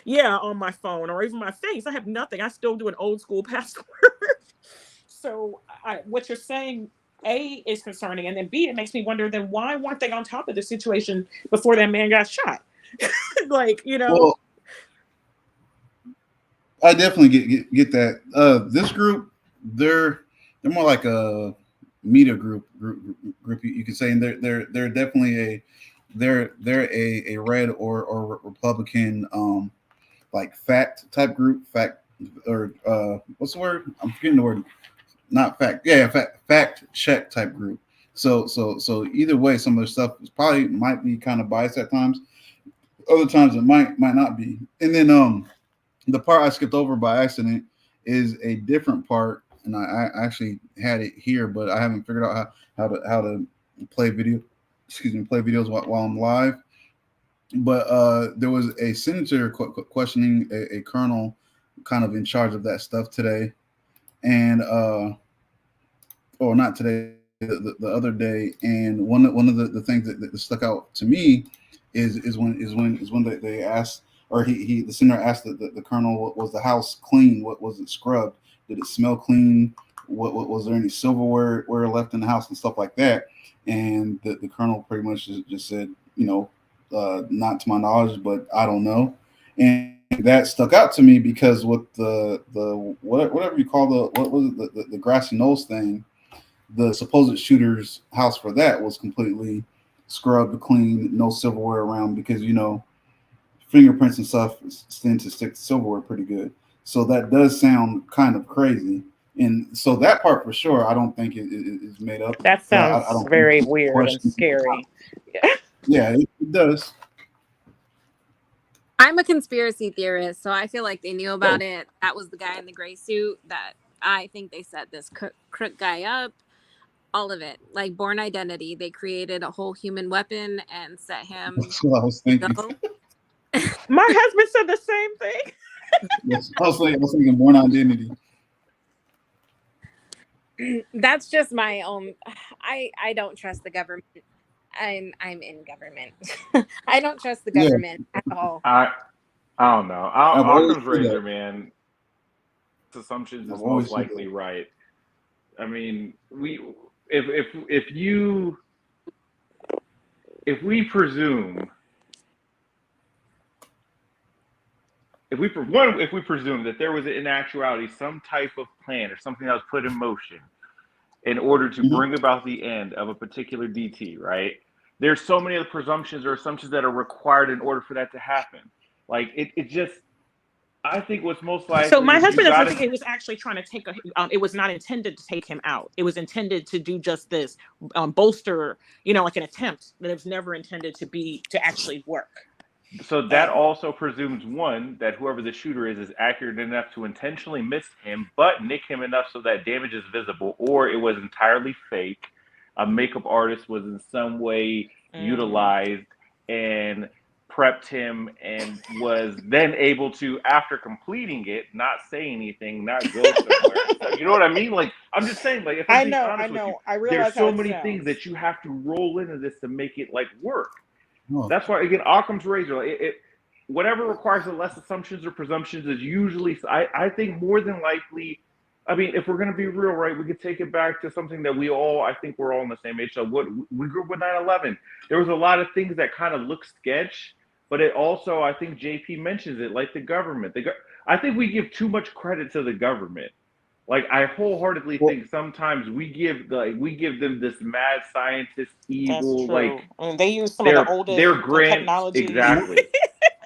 Yeah, on my phone or even my face. I have nothing. I still do an old school password. So what you're saying, A, is concerning, and then B, it makes me wonder, then why weren't they on top of the situation before that man got shot? Well, I definitely get that. This group, they're more like a media group you could say, and they're definitely they're a red or Republican like fact type group, or what's the word? I'm forgetting the word. Not fact, yeah, fact check type group. So either way, some of the stuff probably might be kind of biased at times. Other times it might not be. And then the part I skipped over by accident is a different part, and I actually had it here, but I haven't figured out how to play videos while I'm live. But there was a senator questioning a colonel kind of in charge of that stuff today, and or not today, the other day, and one of the things that stuck out to me is when they asked, or the senator asked the colonel, was the house clean? What was it scrubbed? Did it smell clean? What was there any silverware left in the house and stuff like that? And the colonel pretty much just said, not to my knowledge, but I don't know. And that stuck out to me because with the whatever you call what was it, the grassy knolls thing, the supposed shooter's house for that was completely scrubbed, clean, no silverware around, because fingerprints and stuff tend to stick to silverware pretty good. So that does sound kind of crazy. And so that part for sure, I don't think it is made up. That sounds very weird and scary. Yeah, it does. I'm a conspiracy theorist, so I feel like they knew about it. That was the guy in the gray suit that I think they set this crook guy up. All of it, like Born Identity, they created a whole human weapon and set him. That's what I was thinking. My husband said the same thing. Yes, I was thinking Born Identity. That's just my own. I don't trust the government. I'm in government. I don't trust the government at all. I don't know. Occam's razor, man. assumptions I've is always most said likely that. right. I mean, if we presume if we presume that there was in actuality some type of plan or something that was put in motion in order to Mhm. bring about the end of a particular DT, right? There's so many other presumptions or assumptions that are required in order for that to happen. Like it just, I think what's most So likely my is you husband doesn't got think to. it was actually trying to take it was not intended to take him out. It was intended to do just this, bolster, like an attempt that it was never intended to actually work. So that also presumes one that whoever the shooter is accurate enough to intentionally miss him, but nick him enough so that damage is visible, or it was entirely fake. A makeup artist was in some way utilized and prepped him, and was then able to, after completing it, not say anything, not go somewhere. And stuff. You know what I mean? Like I'm just saying, like if I'm I being know, honest with you, I there's realize how so it many things sounds. that you have to roll into this to make it like work. Oh. That's why, again, Occam's razor. Whatever requires the less assumptions or presumptions is usually. I think more than likely. I mean, if we're going to be real, right, we could take it back to something that I think we're all on the same age. So what we grew up with 9/11. There was a lot of things that kind of look sketch, but it also, I think JP mentions it, like the government. I think we give too much credit to the government. Like I wholeheartedly Well, think sometimes we give them this mad scientist That's evil, like true. I mean, they use some of the their oldest grants, technologies. exactly.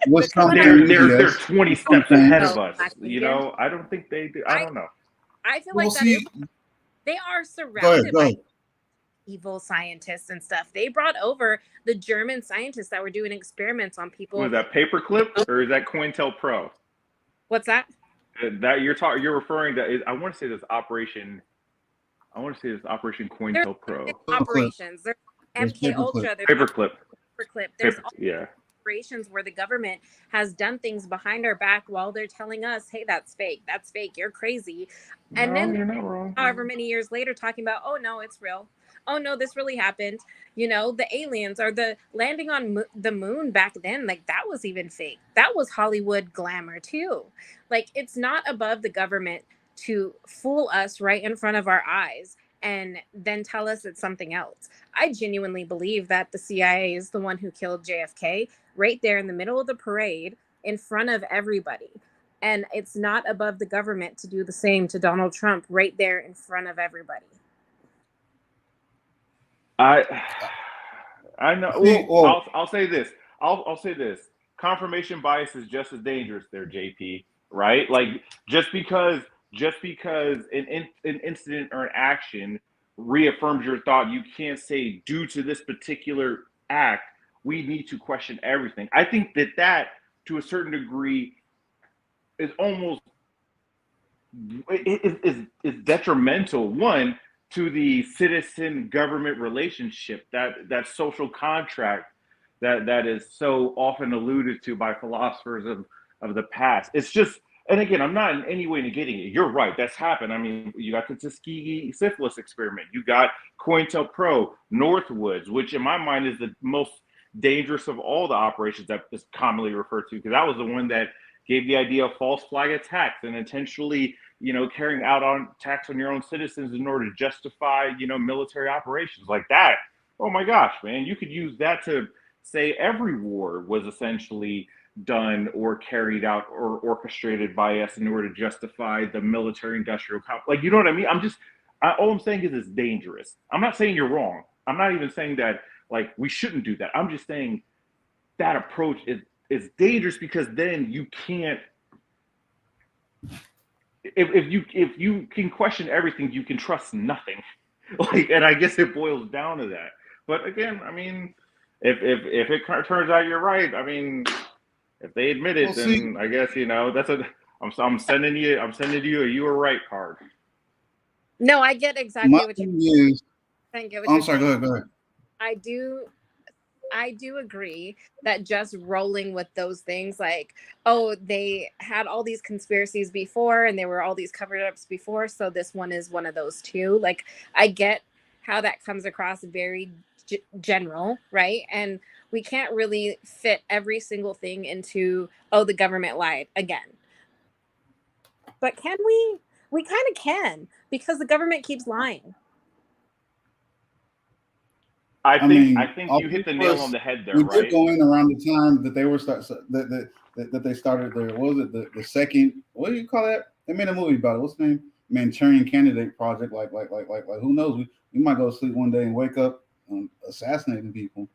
with But some when I things, They're yes. 20 With some steps things. ahead of oh, us. Black You Vegan, know, I don't think they do. I don't know. I feel Well, like that is see, they are go surrounded ahead, go by ahead. evil scientists and stuff. They brought over the German scientists that were doing experiments on Was people. that Paperclip or is that COINTELPRO? What's that? That you're referring to? I want to say this Operation. I want to say this Operation There's COINTELPRO. Paperclip. operations. There's There's MK paperclip. Ultra. There's Paperclip. Paperclip. There's Paper. all Yeah. operations where the government has done things behind our back while they're telling us, "Hey, that's fake. That's fake. You're crazy," and No, then you're not wrong. however many years later talking about, "Oh no, it's real. Oh no, this really happened." The aliens or the landing on the moon back then, like that was even fake. That was Hollywood glamour too. Like it's not above the government to fool us right in front of our eyes and then tell us it's something else. I genuinely believe that the CIA is the one who killed JFK right there in the middle of the parade in front of everybody. And it's not above the government to do the same to Donald Trump right there in front of everybody. I know. See, Well, I'll say this. I'll say this. Confirmation bias is just as dangerous there, JP. Right? Like just because an incident or an action reaffirms your thought, you can't say due to this particular act, we need to question everything. I think that to a certain degree is almost is detrimental. One, to the citizen government relationship, that social contract that is so often alluded to by philosophers of the past. It's just, and again, I'm not in any way negating it. You're right, that's happened. I mean, you got the Tuskegee syphilis experiment, you got COINTELPRO, Northwoods, which in my mind is the most dangerous of all the operations that is commonly referred to, because that was the one that gave the idea of false flag attacks and intentionally, carrying out on attacks on your own citizens in order to justify, military operations like that. Oh my gosh, man, you could use that to say every war was essentially done or carried out or orchestrated by us in order to justify the military industrial complex. Like, you know what I mean? All I'm saying is it's dangerous. I'm not saying you're wrong. I'm not even saying that like we shouldn't do that. I'm just saying that approach is dangerous, because then you can't, if you can question everything, you can trust nothing. Like, and I guess it boils down to that. But again, I mean, if it turns out you're right, I mean, if they admit it, well, see, then I guess that's I'm sending you a "you were right" card. No, I get my exactly what you're thing is, saying. Get what I'm you're sorry, saying. go ahead. I do agree that just rolling with those things, like, oh, they had all these conspiracies before and there were all these cover ups before, so this one is one of those too. Like, I get how that comes across very general, right? And we can't really fit every single thing into, oh, the government lied again. But can we? We kind of can, because the government keeps lying. I mean, think you hit the nail on the head there, we right? did go in around the time that they were that they started their, what was it, the second, what do you call that? They made a movie about it. What's the name? Manchurian Candidate Project. Like who knows? We might go to sleep one day and wake up assassinating people.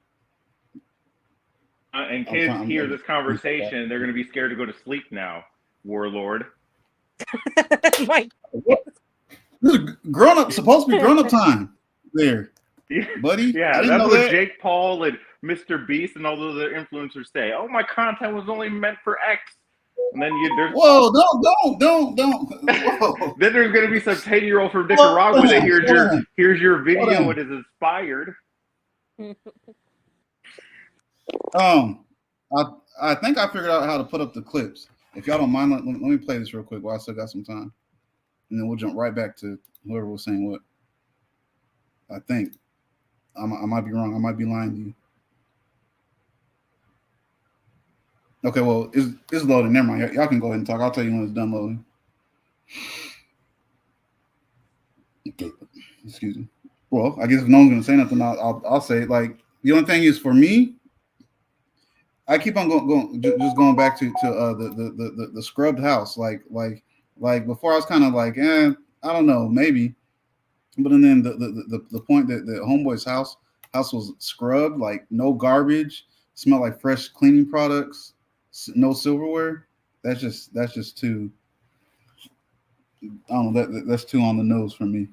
And kids hear this conversation, they're going to be scared to go to sleep now, warlord. My This is grown up, supposed to be grown up time there, buddy. Yeah, I didn't that's know what that. Jake Paul and Mr. Beast and all those other influencers say. Oh, my content was only meant for X. And then there's Whoa, don't. Whoa. Then there's going to be some 10-year-old from Nicaragua that here's your video and is inspired. I think I figured out how to put up the clips. If y'all don't mind, let me play this real quick while I still got some time, and then we'll jump right back to whoever was saying what. I think I might be wrong. I might be lying to you. Okay, well, it's loading. Never mind. Y'all can go ahead and talk. I'll tell you when it's done loading. Okay. Excuse me. Well, I guess if no one's gonna say nothing, I'll say it. Like, the only thing is, for me, I keep on going back to the scrubbed house. Like before, I was kind of like, I don't know, maybe. But then the point that the homeboy's house was scrubbed, like no garbage, smelled like fresh cleaning products, no silverware. That's just too. I don't know. That's too on the nose for me.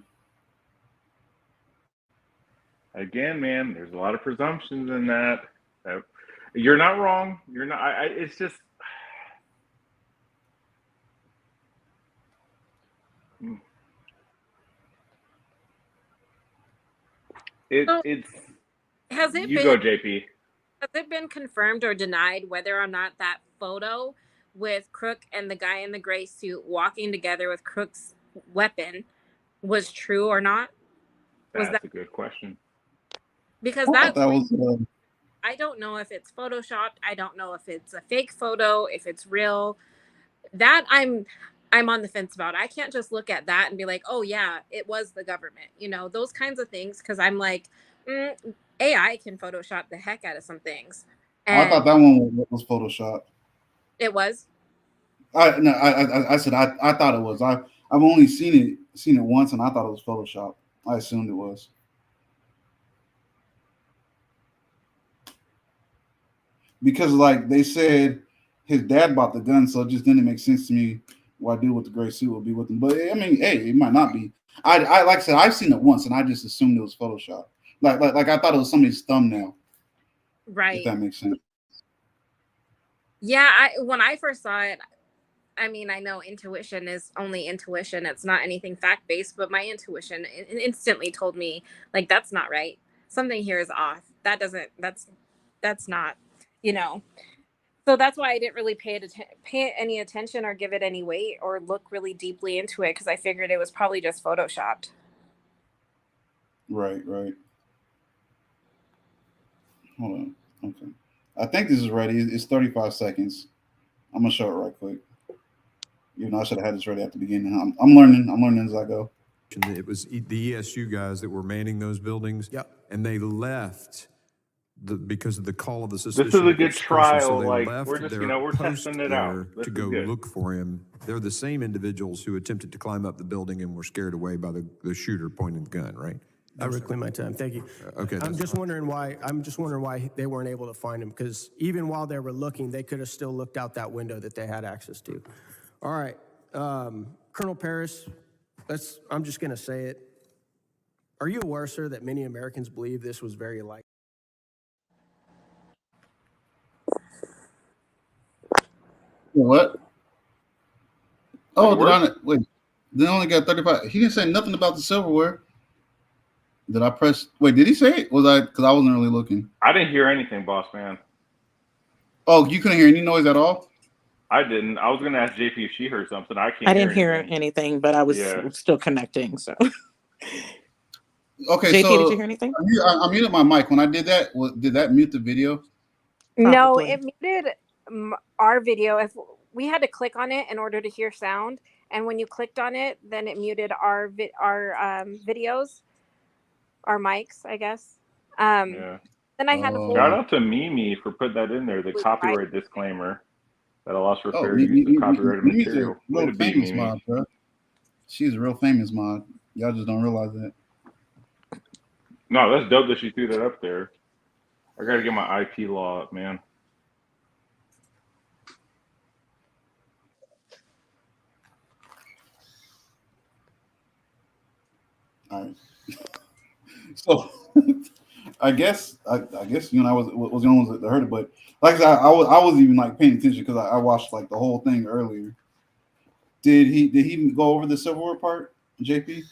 Again, man, there's a lot of presumptions in that. You're not wrong. You're not. It's just. It's. Has it You been? go, JP. Has it been confirmed or denied whether or not that photo with Crook and the guy in the gray suit walking together with Crook's weapon was true or not? That's a good question. Because that was. I don't know if it's photoshopped. I don't know if it's a fake photo, if it's real. That I'm on the fence about. I can't just look at that and be like, oh yeah, it was the government. You know, those kinds of things. Because I'm like, AI can Photoshop the heck out of some things. And I thought that one was Photoshop. It was. I said I thought it was. I've only seen it once, and I thought it was Photoshop. I assumed it was. Because, like, they said his dad bought the gun, so it just didn't make sense to me why dude with the gray suit would be with him. But I mean, hey, it might not be. I like I said, I've seen it once, and I just assumed it was Photoshop. Like I thought it was somebody's thumbnail. Right. If that makes sense. Yeah, when I first saw it, I mean, I know intuition is only intuition. It's not anything fact-based, but my intuition instantly told me, like, that's not right. Something here is off. That's not, you know. So that's why I didn't really pay any attention or give it any weight or look really deeply into it, because I figured it was probably just photoshopped. Right. Hold on. Okay. I think this is ready. It's 35 seconds. I'm gonna show it right quick. You know, I should have had this ready at the beginning. I'm learning as I go. It was the ESU guys that were manning those buildings. Yep. And they left because of the call of the suspicion. This is a good trial. So like, we're just, we're testing it out. To go look for him. They're the same individuals who attempted to climb up the building and were scared away by the shooter pointing the gun, right? I reclaim my time. Thank you. Okay. I'm just wondering why they weren't able to find him, because even while they were looking, they could have still looked out that window that they had access to. All right, Colonel Paris, I'm just going to say it. Are you aware, sir, that many Americans believe this was very likely? What? Oh, wait. They only got 35. He didn't say nothing about the silverware. Did I press? Wait, did he say it? Because I wasn't really looking. I didn't hear anything, boss man. Oh, you couldn't hear any noise at all? I didn't. I was going to ask JP if she heard something. I didn't hear anything, but I was still connecting. So, okay. JP, so did you hear anything? I muted my mic when I did that. Did that mute the video? No, it muted our video. If we had to click on it in order to hear sound, and when you clicked on it, then it muted our videos, our mics, I guess. Yeah. Then I had to Shout out to Mimi for putting that in there, the copyright disclaimer that allows for fair use of copyrighted Mimi's material. a real famous mod, bro. She's a real famous mod. Y'all just don't realize that. No, that's dope that she threw that up there. I gotta get my IP law up, man. All right. So I guess you and I was the only ones that heard it, but like I said, I wasn't even like paying attention because I watched like the whole thing earlier. Did he go over the Civil War part, JP?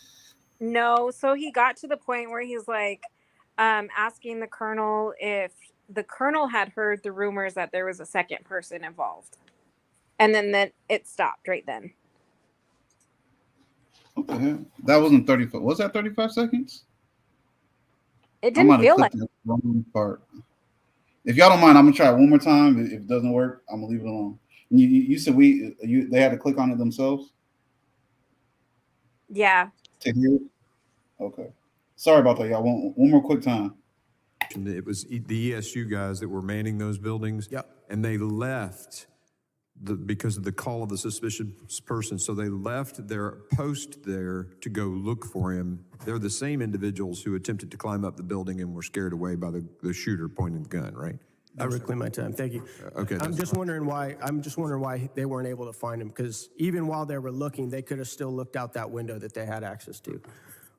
No, so he got to the point where he's like asking the colonel if the colonel had heard the rumors that there was a second person involved. And then it stopped right then. What the hell? That wasn't 35. Was that 35 seconds? It didn't feel like the wrong part. If y'all don't mind, I'm gonna try it one more time. If it doesn't work, I'm gonna leave it alone. You said they had to click on it themselves? Yeah. To hear it? Okay. Sorry about that, y'all. One more quick time. It was the ESU guys that were manning those buildings. Yep. And they left because of the call of the suspicious person. So they left their post there to go look for him. They're the same individuals who attempted to climb up the building and were scared away by the shooter pointing the gun, right? I reclaim my time. Thank you. Okay. I'm just wondering why they weren't able to find him, because even while they were looking, they could have still looked out that window that they had access to.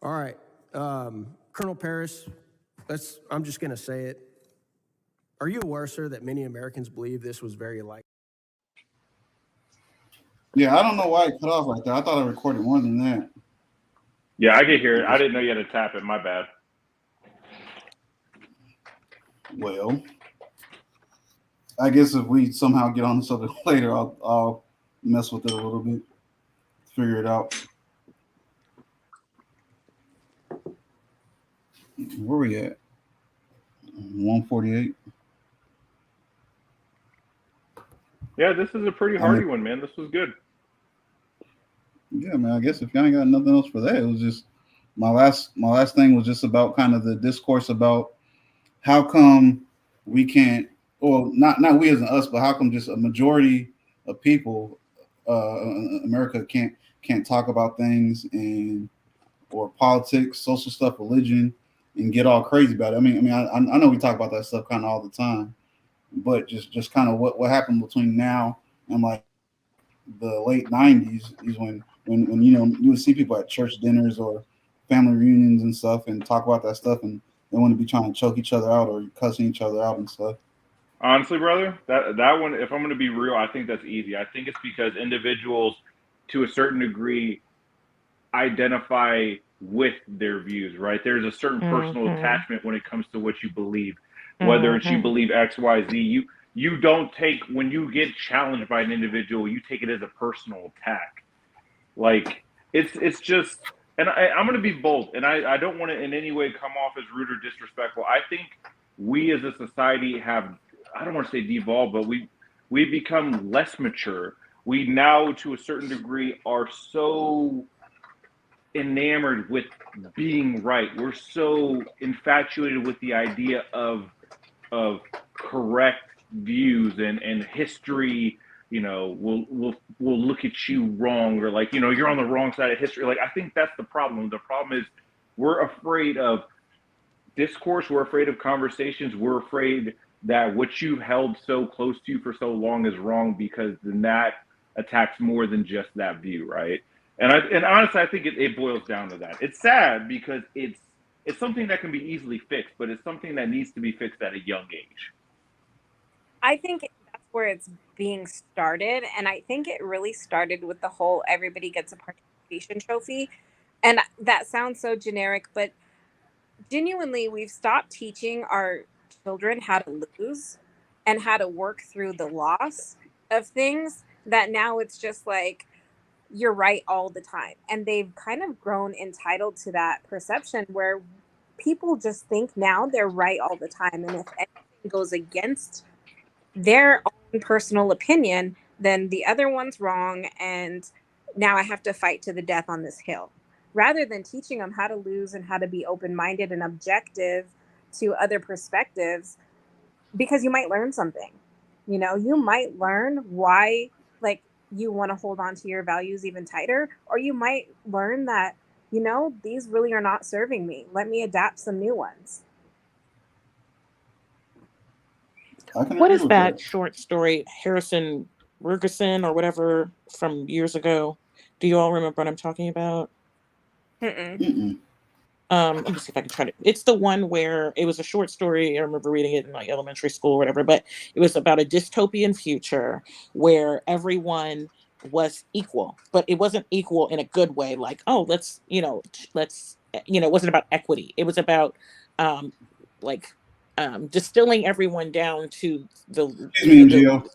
All right. Colonel Paris, I'm just going to say it. Are you aware, sir, that many Americans believe this was very likely? Yeah, I don't know why it cut off like that. I thought I recorded more than that. Yeah, I could hear it. I didn't know you had to tap it. My bad. Well, I guess if we somehow get on the subject later, I'll mess with it a little bit, figure it out. Where we at? 148. Yeah, this is a pretty hardy one, man. This was good. Yeah, man. I guess if y'all ain't got nothing else for that, it was just my last thing was just about kind of the discourse about how come we can't, well, not we as in us, but how come just a majority of people, America can't talk about things or politics, social stuff, religion, and get all crazy about it. I mean, I know we talk about that stuff kind of all the time, but just kind of what happened between now and like the late 90s is when you would see people at church dinners or family reunions and stuff and talk about that stuff, and they want to be trying to choke each other out or cussing each other out and stuff. Honestly, brother, that one, if I'm going to be real, I think that's easy. I think it's because individuals, to a certain degree, identify with their views, right? There's a certain personal attachment when it comes to what you believe, whether it's you believe X, Y, Z. You don't take, when you get challenged by an individual, you take it as a personal attack. Like, it's just, and I'm going to be bold, and I don't want to in any way come off as rude or disrespectful. I think we as a society have, I don't want to say devolved, but we've become less mature. We now, to a certain degree, are so enamored with being right. We're so infatuated with the idea of correct views and history. You know, we'll look at you wrong, or like, you know, you're on the wrong side of history. Like, I think that's the problem. The problem is we're afraid of discourse. We're afraid of conversations. We're afraid that what you've held so close to you for so long is wrong, because then that attacks more than just that view, right? And honestly, I think it boils down to that. It's sad because it's something that can be easily fixed, but it's something that needs to be fixed at a young age. I think that's where it's being started. And I think it really started with the whole everybody gets a participation trophy. And that sounds so generic, but genuinely, we've stopped teaching our children how to lose and how to work through the loss of things, that now it's just like, you're right all the time. And they've kind of grown entitled to that perception where people just think now they're right all the time. And if anything goes against their own personal opinion, then the other one's wrong. And now I have to fight to the death on this hill, rather than teaching them how to lose and how to be open-minded and objective to other perspectives, because you might learn something. You might learn why, like, you want to hold on to your values even tighter, or you might learn that, these really are not serving me. Let me adapt some new ones. I can What agree is with that that. short story, Harrison Ferguson or whatever, from years ago? Do you all remember what I'm talking about? Mm-mm. Mm-mm. Let me see if I can try to. It's the one where it was a short story. I remember reading it in like elementary school or whatever, but it was about a dystopian future where everyone was equal, but it wasn't equal in a good way. Like, oh, it wasn't about equity. It was about, um, like, distilling everyone down to Excuse me, the MGO.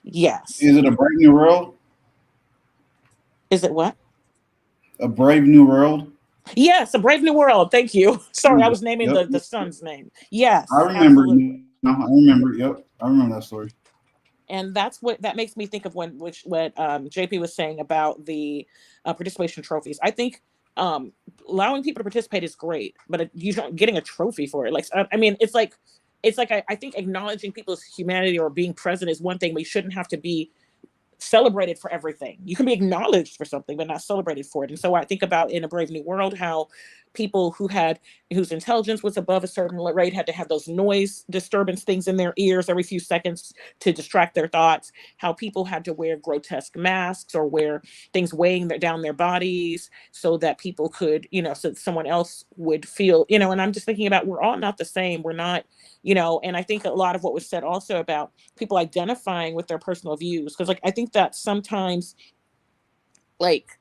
yes. Is it A Brave New World? Is it what? A Brave New World? Yes, A Brave New World. Thank you. Sorry, I was naming Yep. the son's name. I Yes, remember. absolutely. I remember. Yep. I remember that story. And that's what that makes me think of what JP was saying about the participation trophies. I think allowing people to participate is great, but you don't getting a trophy for it. Like, I mean, it's like I think acknowledging people's humanity or being present is one thing. We shouldn't have to be celebrated for everything. You can be acknowledged for something, but not celebrated for it. And so I think about in A Brave New World how people whose intelligence was above a certain rate had to have those noise disturbance things in their ears every few seconds to distract their thoughts. How people had to wear grotesque masks or wear things weighing down their bodies so that people could, so that someone else would feel, and I'm just thinking about we're all not the same. We're not, and I think a lot of what was said also about people identifying with their personal views, because like I think that sometimes, like,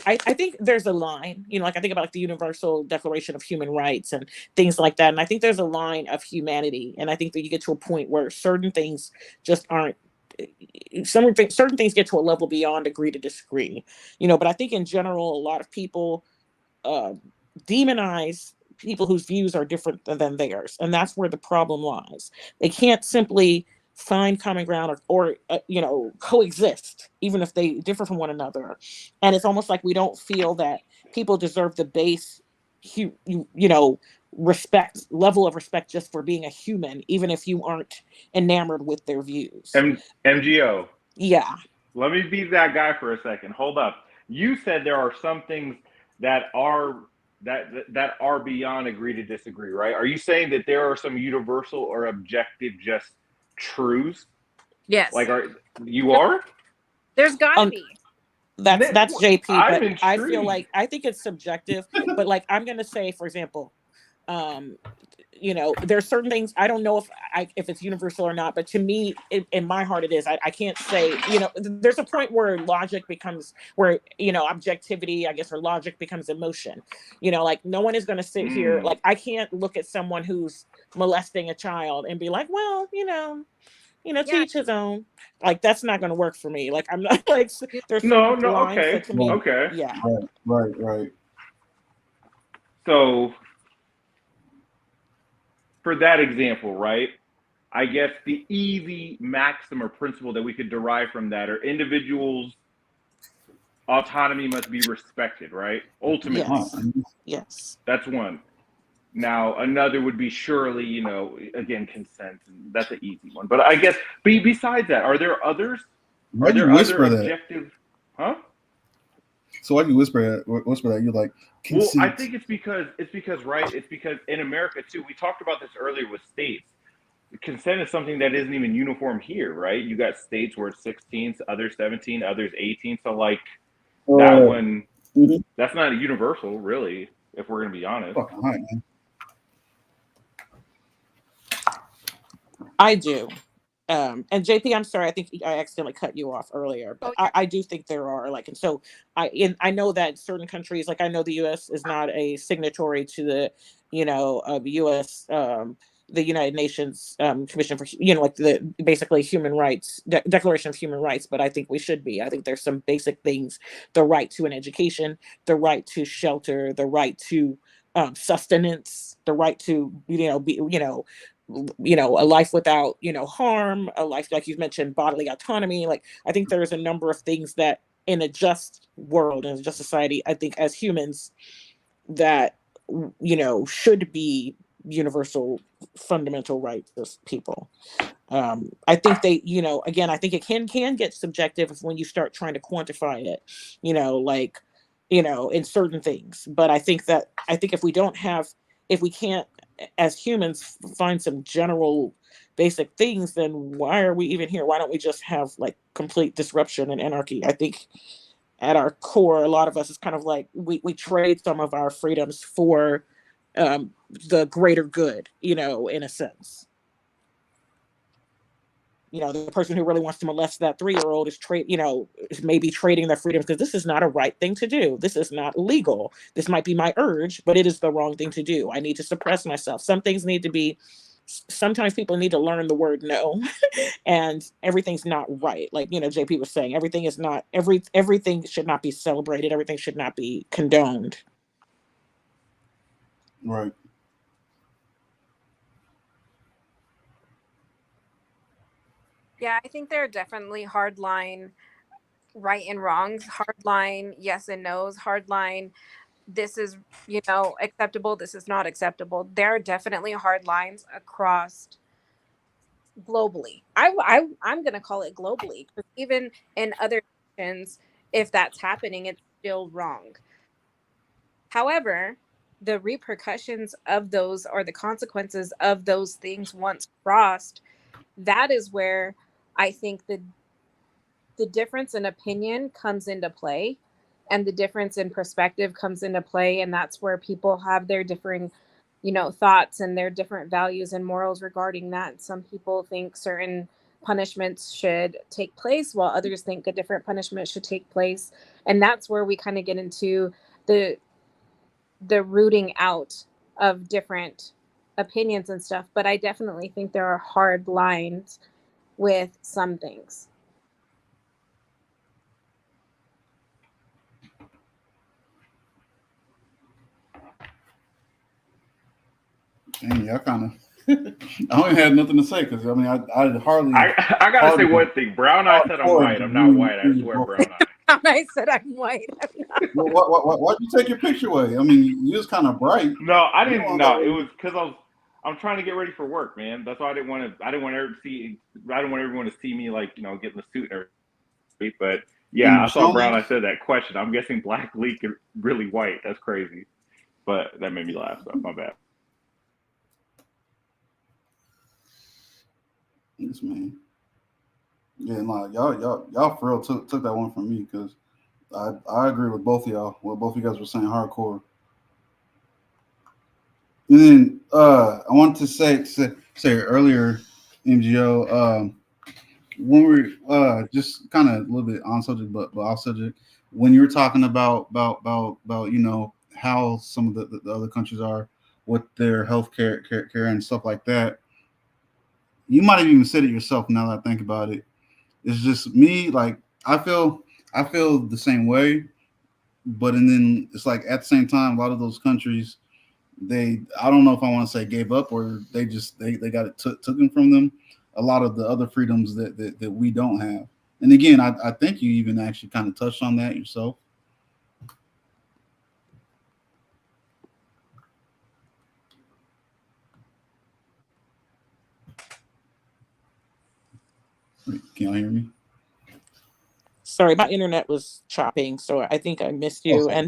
I think there's a line, like I think about like the Universal Declaration of Human Rights and things like that, and I think there's a line of humanity, and I think that you get to a point where certain things just aren't, certain things get to a level beyond agree to disagree, but I think in general a lot of people uh, demonize people whose views are different than theirs, and that's where the problem lies. They can't simply find common ground or coexist, even if they differ from one another. And it's almost like we don't feel that people deserve the base, respect level of respect just for being a human, even if you aren't enamored with their views. MGO. Yeah. Let me be that guy for a second. Hold up. You said there are some things that are beyond agree to disagree, right? Are you saying that there are some universal or objective just truths? Yes. Like, you are? There's gotta be. That's JP, I'm but intrigued. I feel like I think it's subjective. But like I'm gonna say, for example, there's certain things I don't know if it's universal or not, but to me, in my heart, it is. I can't say, there's a point where logic becomes where objectivity, I guess, or logic becomes emotion. Like no one is going to sit here. Like I can't look at someone who's molesting a child and be like, well, to each his own. Like that's not going to work for me. Like I'm not like there's certain lines okay, that to me, okay, yeah, Right. So for that example, right? I guess the easy maxim or principle that we could derive from that are individuals' autonomy must be respected, right? Ultimately, yes. That's one. Now, another would be surely, again, consent. That's an easy one. But I guess, besides that, are there others? Why'd Are you there whisper other that? objective? Huh? So why'd you whisper that? You're like, consent. Well, I think it's because right. It's because in America too. We talked about this earlier with states. Consent is something that isn't even uniform here, right? You got states where it's 16, others 17, others 18. So like that one, that's not universal, really, if we're gonna be honest. Fucking right, man. I do. And JP, I'm sorry, I think I accidentally cut you off earlier, but I do think there are and so I know that certain countries, like I know the US is not a signatory to the, US, the United Nations Commission for, like the basically human rights, Declaration of Human Rights, but I think we should be. I think there's some basic things, the right to an education, the right to shelter, the right to sustenance, the right to, a life without, harm, a life, like you mentioned, bodily autonomy. Like, I think there's a number of things that in a just world, in a just society, I think as humans that, should be universal fundamental rights as people. I think they, again, I think it can get subjective when you start trying to quantify it, like, in certain things. But I think if we can't, as humans, find some general basic things, then why are we even here? Why don't we just have like complete disruption and anarchy? I think at our core, a lot of us is kind of like we trade some of our freedoms for the greater good, in a sense. The person who really wants to molest that 3-year-old is maybe trading their freedom because this is not a right thing to do. This is not legal. This might be my urge, but it is the wrong thing to do. I need to suppress myself. Some things need to be, sometimes people need to learn the word no, and everything's not right. Like, JP was saying, everything should not be celebrated. Everything should not be condoned. Right. Yeah, I think there are definitely hard line right and wrongs, hard line yes and no's, hard line this is, acceptable, this is not acceptable. There are definitely hard lines across globally. I'm going to call it globally, because even in other nations, if that's happening, it's still wrong. However, the repercussions of those, or the consequences of those things once crossed, that is where I think the difference in opinion comes into play, and the difference in perspective comes into play. And that's where people have their differing, thoughts and their different values and morals regarding that. Some people think certain punishments should take place, while others think a different punishment should take place. And that's where we kind of get into the rooting out of different opinions and stuff. But I definitely think there are hard lines with some things. Dang, y'all kind of. I only had nothing to say because I mean I hardly. I gotta say one thing. Brown eye said I'm white. I'm not white. I swear, brown eye. I said I'm white. Well, why'd you take your picture away? I mean, you was kind of bright. No, I didn't. No, it was because I'm trying to get ready for work, man. That's why I didn't want everyone to see me like getting the suit and everything. But yeah, I saw Brown. I said that question. I'm guessing Black Leak is really white. That's crazy. But that made me laugh. So my bad. Yes, man. Yeah, no, y'all for real took that one from me because I agree with both of y'all. What both of you guys were saying, hardcore. And then I wanted to say earlier, MGO, when we're just kind of a little bit on subject, but off subject, when you were talking about how some of the other countries are with their healthcare care and stuff like that. You might have even said it yourself. Now that I think about it, it's just me. Like I feel the same way, but and then it's like at the same time, a lot of those countries, I don't know if I want to say gave up or they got it taken from them. A lot of the other freedoms that we don't have. And again, I think you even actually kind of touched on that yourself. Can y'all hear me? Sorry, my internet was chopping, so I think I missed you. Okay. And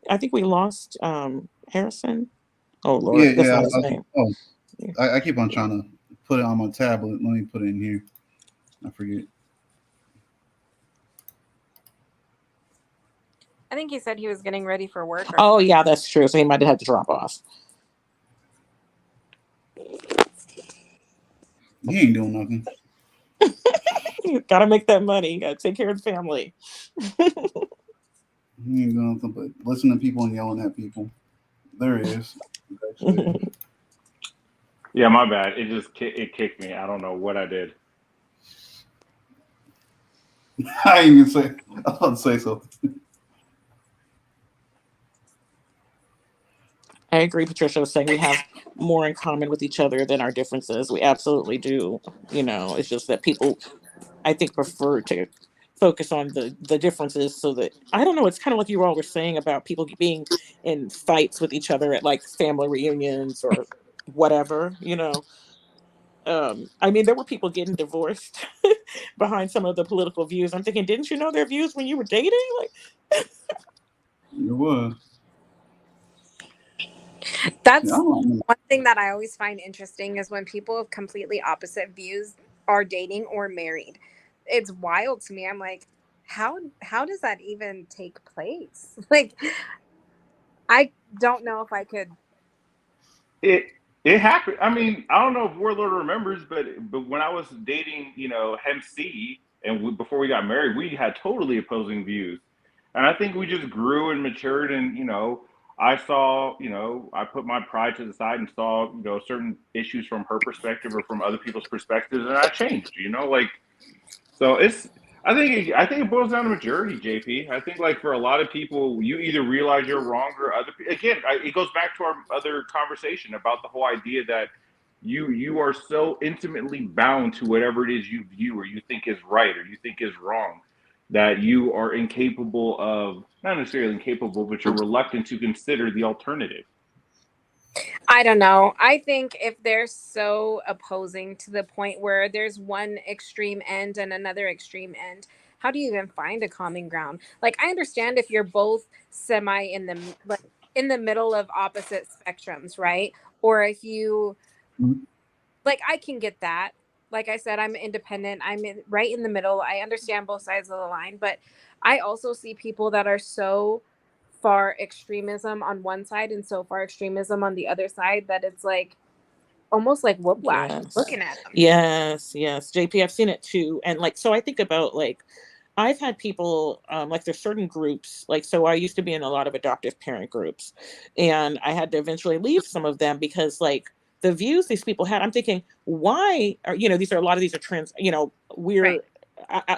I think we lost Harrison? Oh, Lord. Yeah, that's not his name. I keep on trying to put it on my tablet. Let me put it in here. I forget. I think he said he was getting ready for work. Oh, yeah, that's true. So he might have had to drop off. He ain't doing nothing. You gotta make that money. You gotta take care of the family. He ain't doing nothing but listening to people and yelling at people. There it is. Yeah, my bad. It kicked me. I don't know what I did. I ain't even say. I was about to say something. I agree. Patricia was saying we have more in common with each other than our differences. We absolutely do. It's just that people, I think, prefer to focus on the differences, so that, I don't know, it's kind of like you all were saying about people being in fights with each other at like family reunions or whatever, I mean, there were people getting divorced behind some of the political views. I'm thinking, didn't you know their views when you were dating? Like, It was. Yeah, I That's don't know. one thing that I always find interesting is when people of completely opposite views are dating or married. It's wild to me. I'm like, how does that even take place? Like, I don't know if I could. It it happened. I mean, I don't know if Warlord remembers, but when I was dating, Hem C, and before we got married, we had totally opposing views, and I think we just grew and matured, and I saw, I put my pride to the side and saw, certain issues from her perspective or from other people's perspectives, and I changed. Like, so I think it boils down to maturity, JP. I think, like, for a lot of people, you either realize you're wrong, or again, it goes back to our other conversation about the whole idea that you are so intimately bound to whatever it is you view or you think is right or you think is wrong, that you are incapable of, not necessarily incapable, but you're reluctant to consider the alternative. I don't know. I think if they're so opposing to the point where there's one extreme end and another extreme end, how do you even find a common ground? Like, I understand if you're both semi in the, like, in the middle of opposite spectrums, right? Or if you, Mhm. like, I can get that. Like I said, I'm independent. Right in the middle. I understand both sides of the line, but I also see people that are so far extremism on one side and so far extremism on the other side that it's like almost like whiplash yes, looking at them. yes, JP, I've seen it too, and like, so I think about, like, I've had people, like, there's certain groups, like, so I used to be in a lot of adoptive parent groups, and I had to eventually leave some of them because, like, the views these people had, I'm thinking, why are, these are, a lot of these are trans, Right.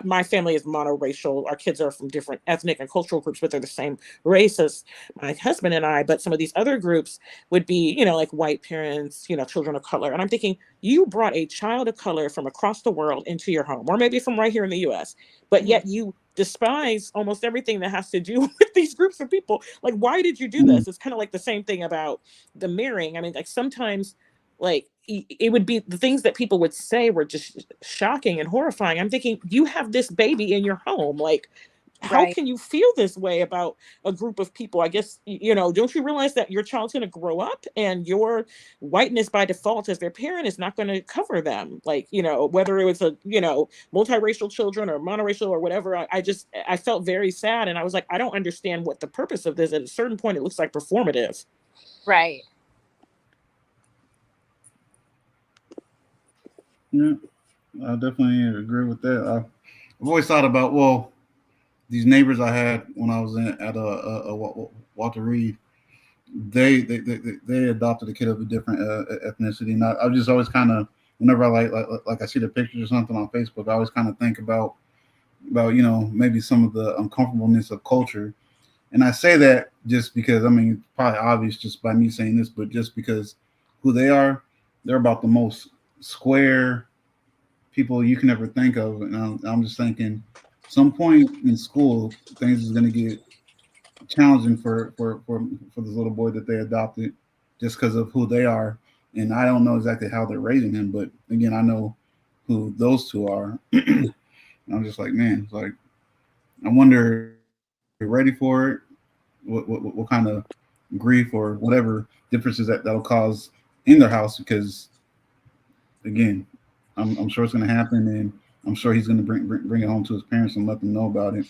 my family is monoracial. Our kids are from different ethnic and cultural groups, but they're the same race as my husband and I. But some of these other groups would be, like white parents, children of color. And I'm thinking, you brought a child of color from across the world into your home, or maybe from right here in the US, but yet you despise almost everything that has to do with these groups of people. Like, why did you do Mhm. this? It's kind of like the same thing about the marrying. I mean, like, sometimes, like, it would be the things that people would say were just shocking and horrifying. I'm thinking, you have this baby in your home. Like, how Right. can you feel this way about a group of people? I guess, don't you realize that your child's going to grow up and your whiteness by default as their parent is not going to cover them? Like, whether it was multiracial children or monoracial or whatever, I felt very sad. And I was like, I don't understand what the purpose of this. At a certain point, it looks like performative. Right. Yeah, I definitely agree with that. I've always thought about, well, these neighbors I had when I was at Walter Reed. They adopted a kid of a different ethnicity, and I just always kind of, whenever I like I see the pictures or something on Facebook, I always kind of think about maybe some of the uncomfortableness of culture. And I say that just because, I mean, it's probably obvious just by me saying this, but just because who they are, they're about the most square people you can ever think of. And I'm just thinking, some point in school, things is going to get challenging for this little boy that they adopted, just because of who they are. And I don't know exactly how they're raising him, but again, I know who those two are. I'm just like, man, it's like, I wonder, you're ready for it. What kind of grief or whatever differences that'll cause in their house? Because again, I'm sure it's going to happen, and I'm sure he's going to bring it home to his parents and let them know about it.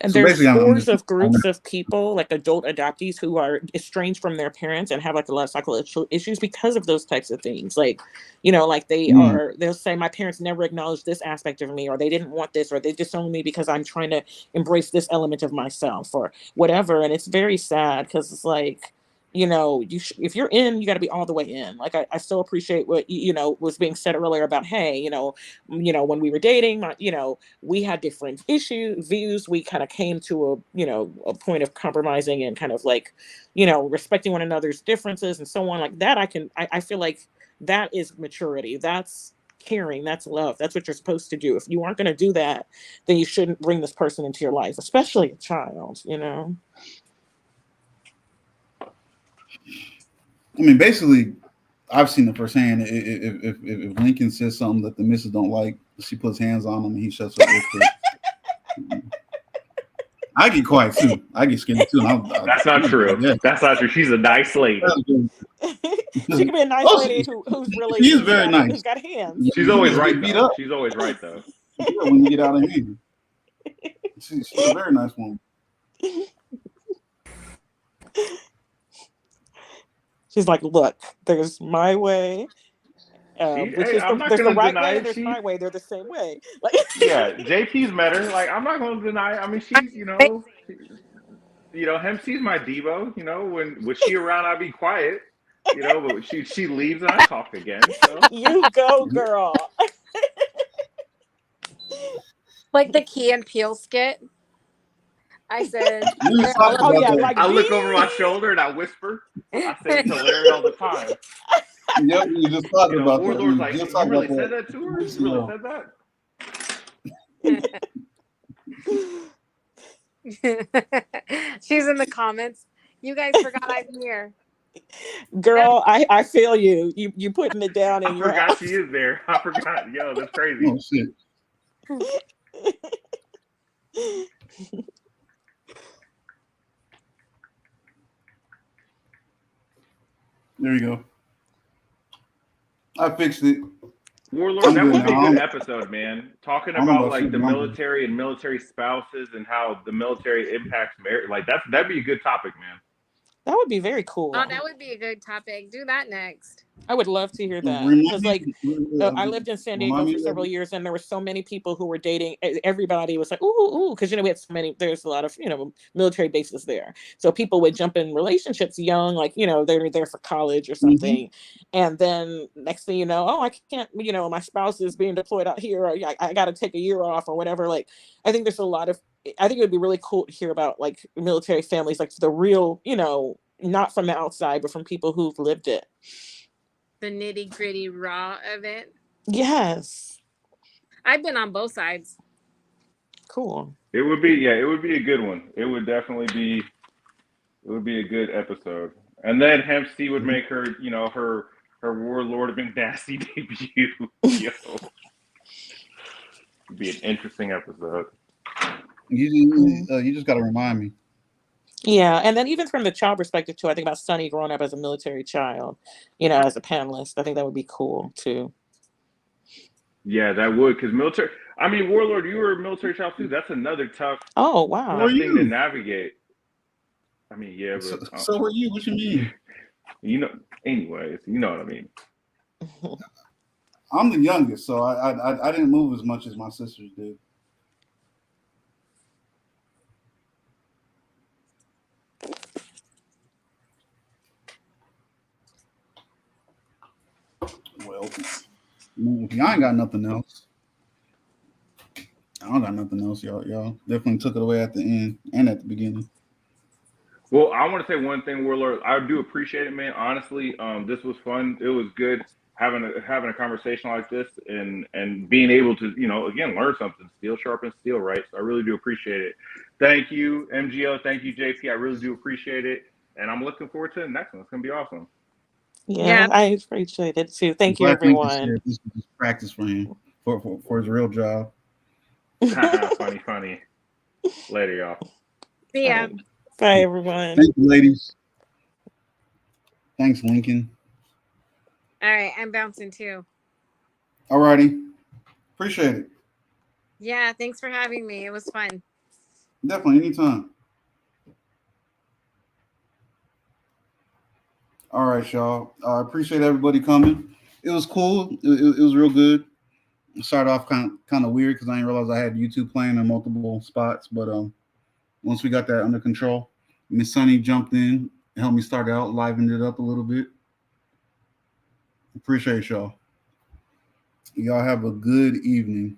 And So there's basically, I'm scores just of groups of people, like adult adoptees, who are estranged from their parents and have like a lot of psychological issues because of those types of things. Like, like yeah, they'll say, my parents never acknowledged this aspect of me, or they didn't want this, or they disowned me because I'm trying to embrace this element of myself, or whatever. And it's very sad because it's like, if you're in, you got to be all the way in. Like, I still appreciate what, was being said earlier about, hey, when we were dating, we had different views. We kind of came to a point of compromising and kind of like, respecting one another's differences and so on, like that. I feel like that is maturity. That's caring. That's love. That's what you're supposed to do. If you aren't going to do that, then you shouldn't bring this person into your life, especially a child, you know? I mean, basically, I've seen it firsthand. If Lincoln says something that the missus don't like, she puts hands on him and he shuts up real quick. I get quiet too. I get scared too. That's not true. Yeah. That's not true. She's a nice lady. She can be a nice lady who's really She's very nice. who's got hands. She's always right though. She's always right though. Yeah, when you get out of hand. She's a very nice woman. She's like, look, there's my way. There's the right way and there's my way. They're the same way. Like, yeah, JP's met her. Like, I'm not going to deny. I mean, she's, she's my Devo. You know, when she around, I be quiet. You know, but she leaves and I talk again. So. You go, girl. Like the Key and Peele skit. I said, I look over my shoulder and I whisper. I say it to Larry all the time. Yep, you just talking about that. Warlord's like, you really said that to her? You really said that? She's in the comments. You guys forgot I'm here. Girl, I feel you. You putting it down in your house. She is there. I forgot. Yo, that's crazy. Oh, shit. There you go. I fixed it. Warlord, that would be a good episode, man. Talking about like the military and military spouses and how the military impacts marriage. Like that'd be a good topic, man. That would be very cool. Oh, that would be a good topic. Do that next. I would love to hear that. Because I lived in San Diego for several years and there were so many people who were dating. Everybody was like, ooh, because, we had so many, there's a lot of, military bases there. So people would jump in relationships young, like, they're there for college or something. Mm-hmm. And then next thing you know, I can't, my spouse is being deployed out here. Or I got to take a year off or whatever. Like, I think there's a lot of, I think it would be really cool to hear about like military families, like the real, not from the outside, but from people who've lived it. The nitty gritty raw of it. Yes. I've been on both sides. Cool. It would be a good one. It would be a good episode. And then Hempstead would make her, her Warlord of Nasty debut. Yo. It'd be an interesting episode. You just got to remind me. Yeah, and then even from the child perspective too, I think about Sonny growing up as a military child, as a panelist. I think that would be cool too. Yeah, that would, because military. I mean, Warlord, you were a military child too. That's another tough. Oh wow. Thing to navigate. I mean, yeah, but so were you? What you mean? Anyways, you know what I mean. I'm the youngest, so I didn't move as much as my sisters did. Well, if y'all ain't got nothing else, I don't got nothing else. Y'all definitely took it away at the end and at the beginning. Well, I want to say one thing, Warlord. I do appreciate it, man. Honestly, this was fun. It was good having a conversation like this and being able to, again, learn something. Steel sharpens steel, right? So I really do appreciate it. Thank you, MGO. Thank you, JP. I really do appreciate it. And I'm looking forward to the next one. It's going to be awesome. Yeah, I appreciate it too. Thank you, everyone. This is just practice for him for his real job. Funny. Later, y'all. See ya. Bye, everyone. Thank you, ladies. Thanks, Lincoln. All right, I'm bouncing too. All righty. Appreciate it. Yeah, thanks for having me. It was fun. Definitely, anytime. All right, y'all. I appreciate everybody coming. It was cool. It was real good. It started off kind of weird because I didn't realize I had YouTube playing in multiple spots. But once we got that under control, Miss Sunny jumped in, helped me start out, livened it up a little bit. Appreciate y'all. Y'all have a good evening.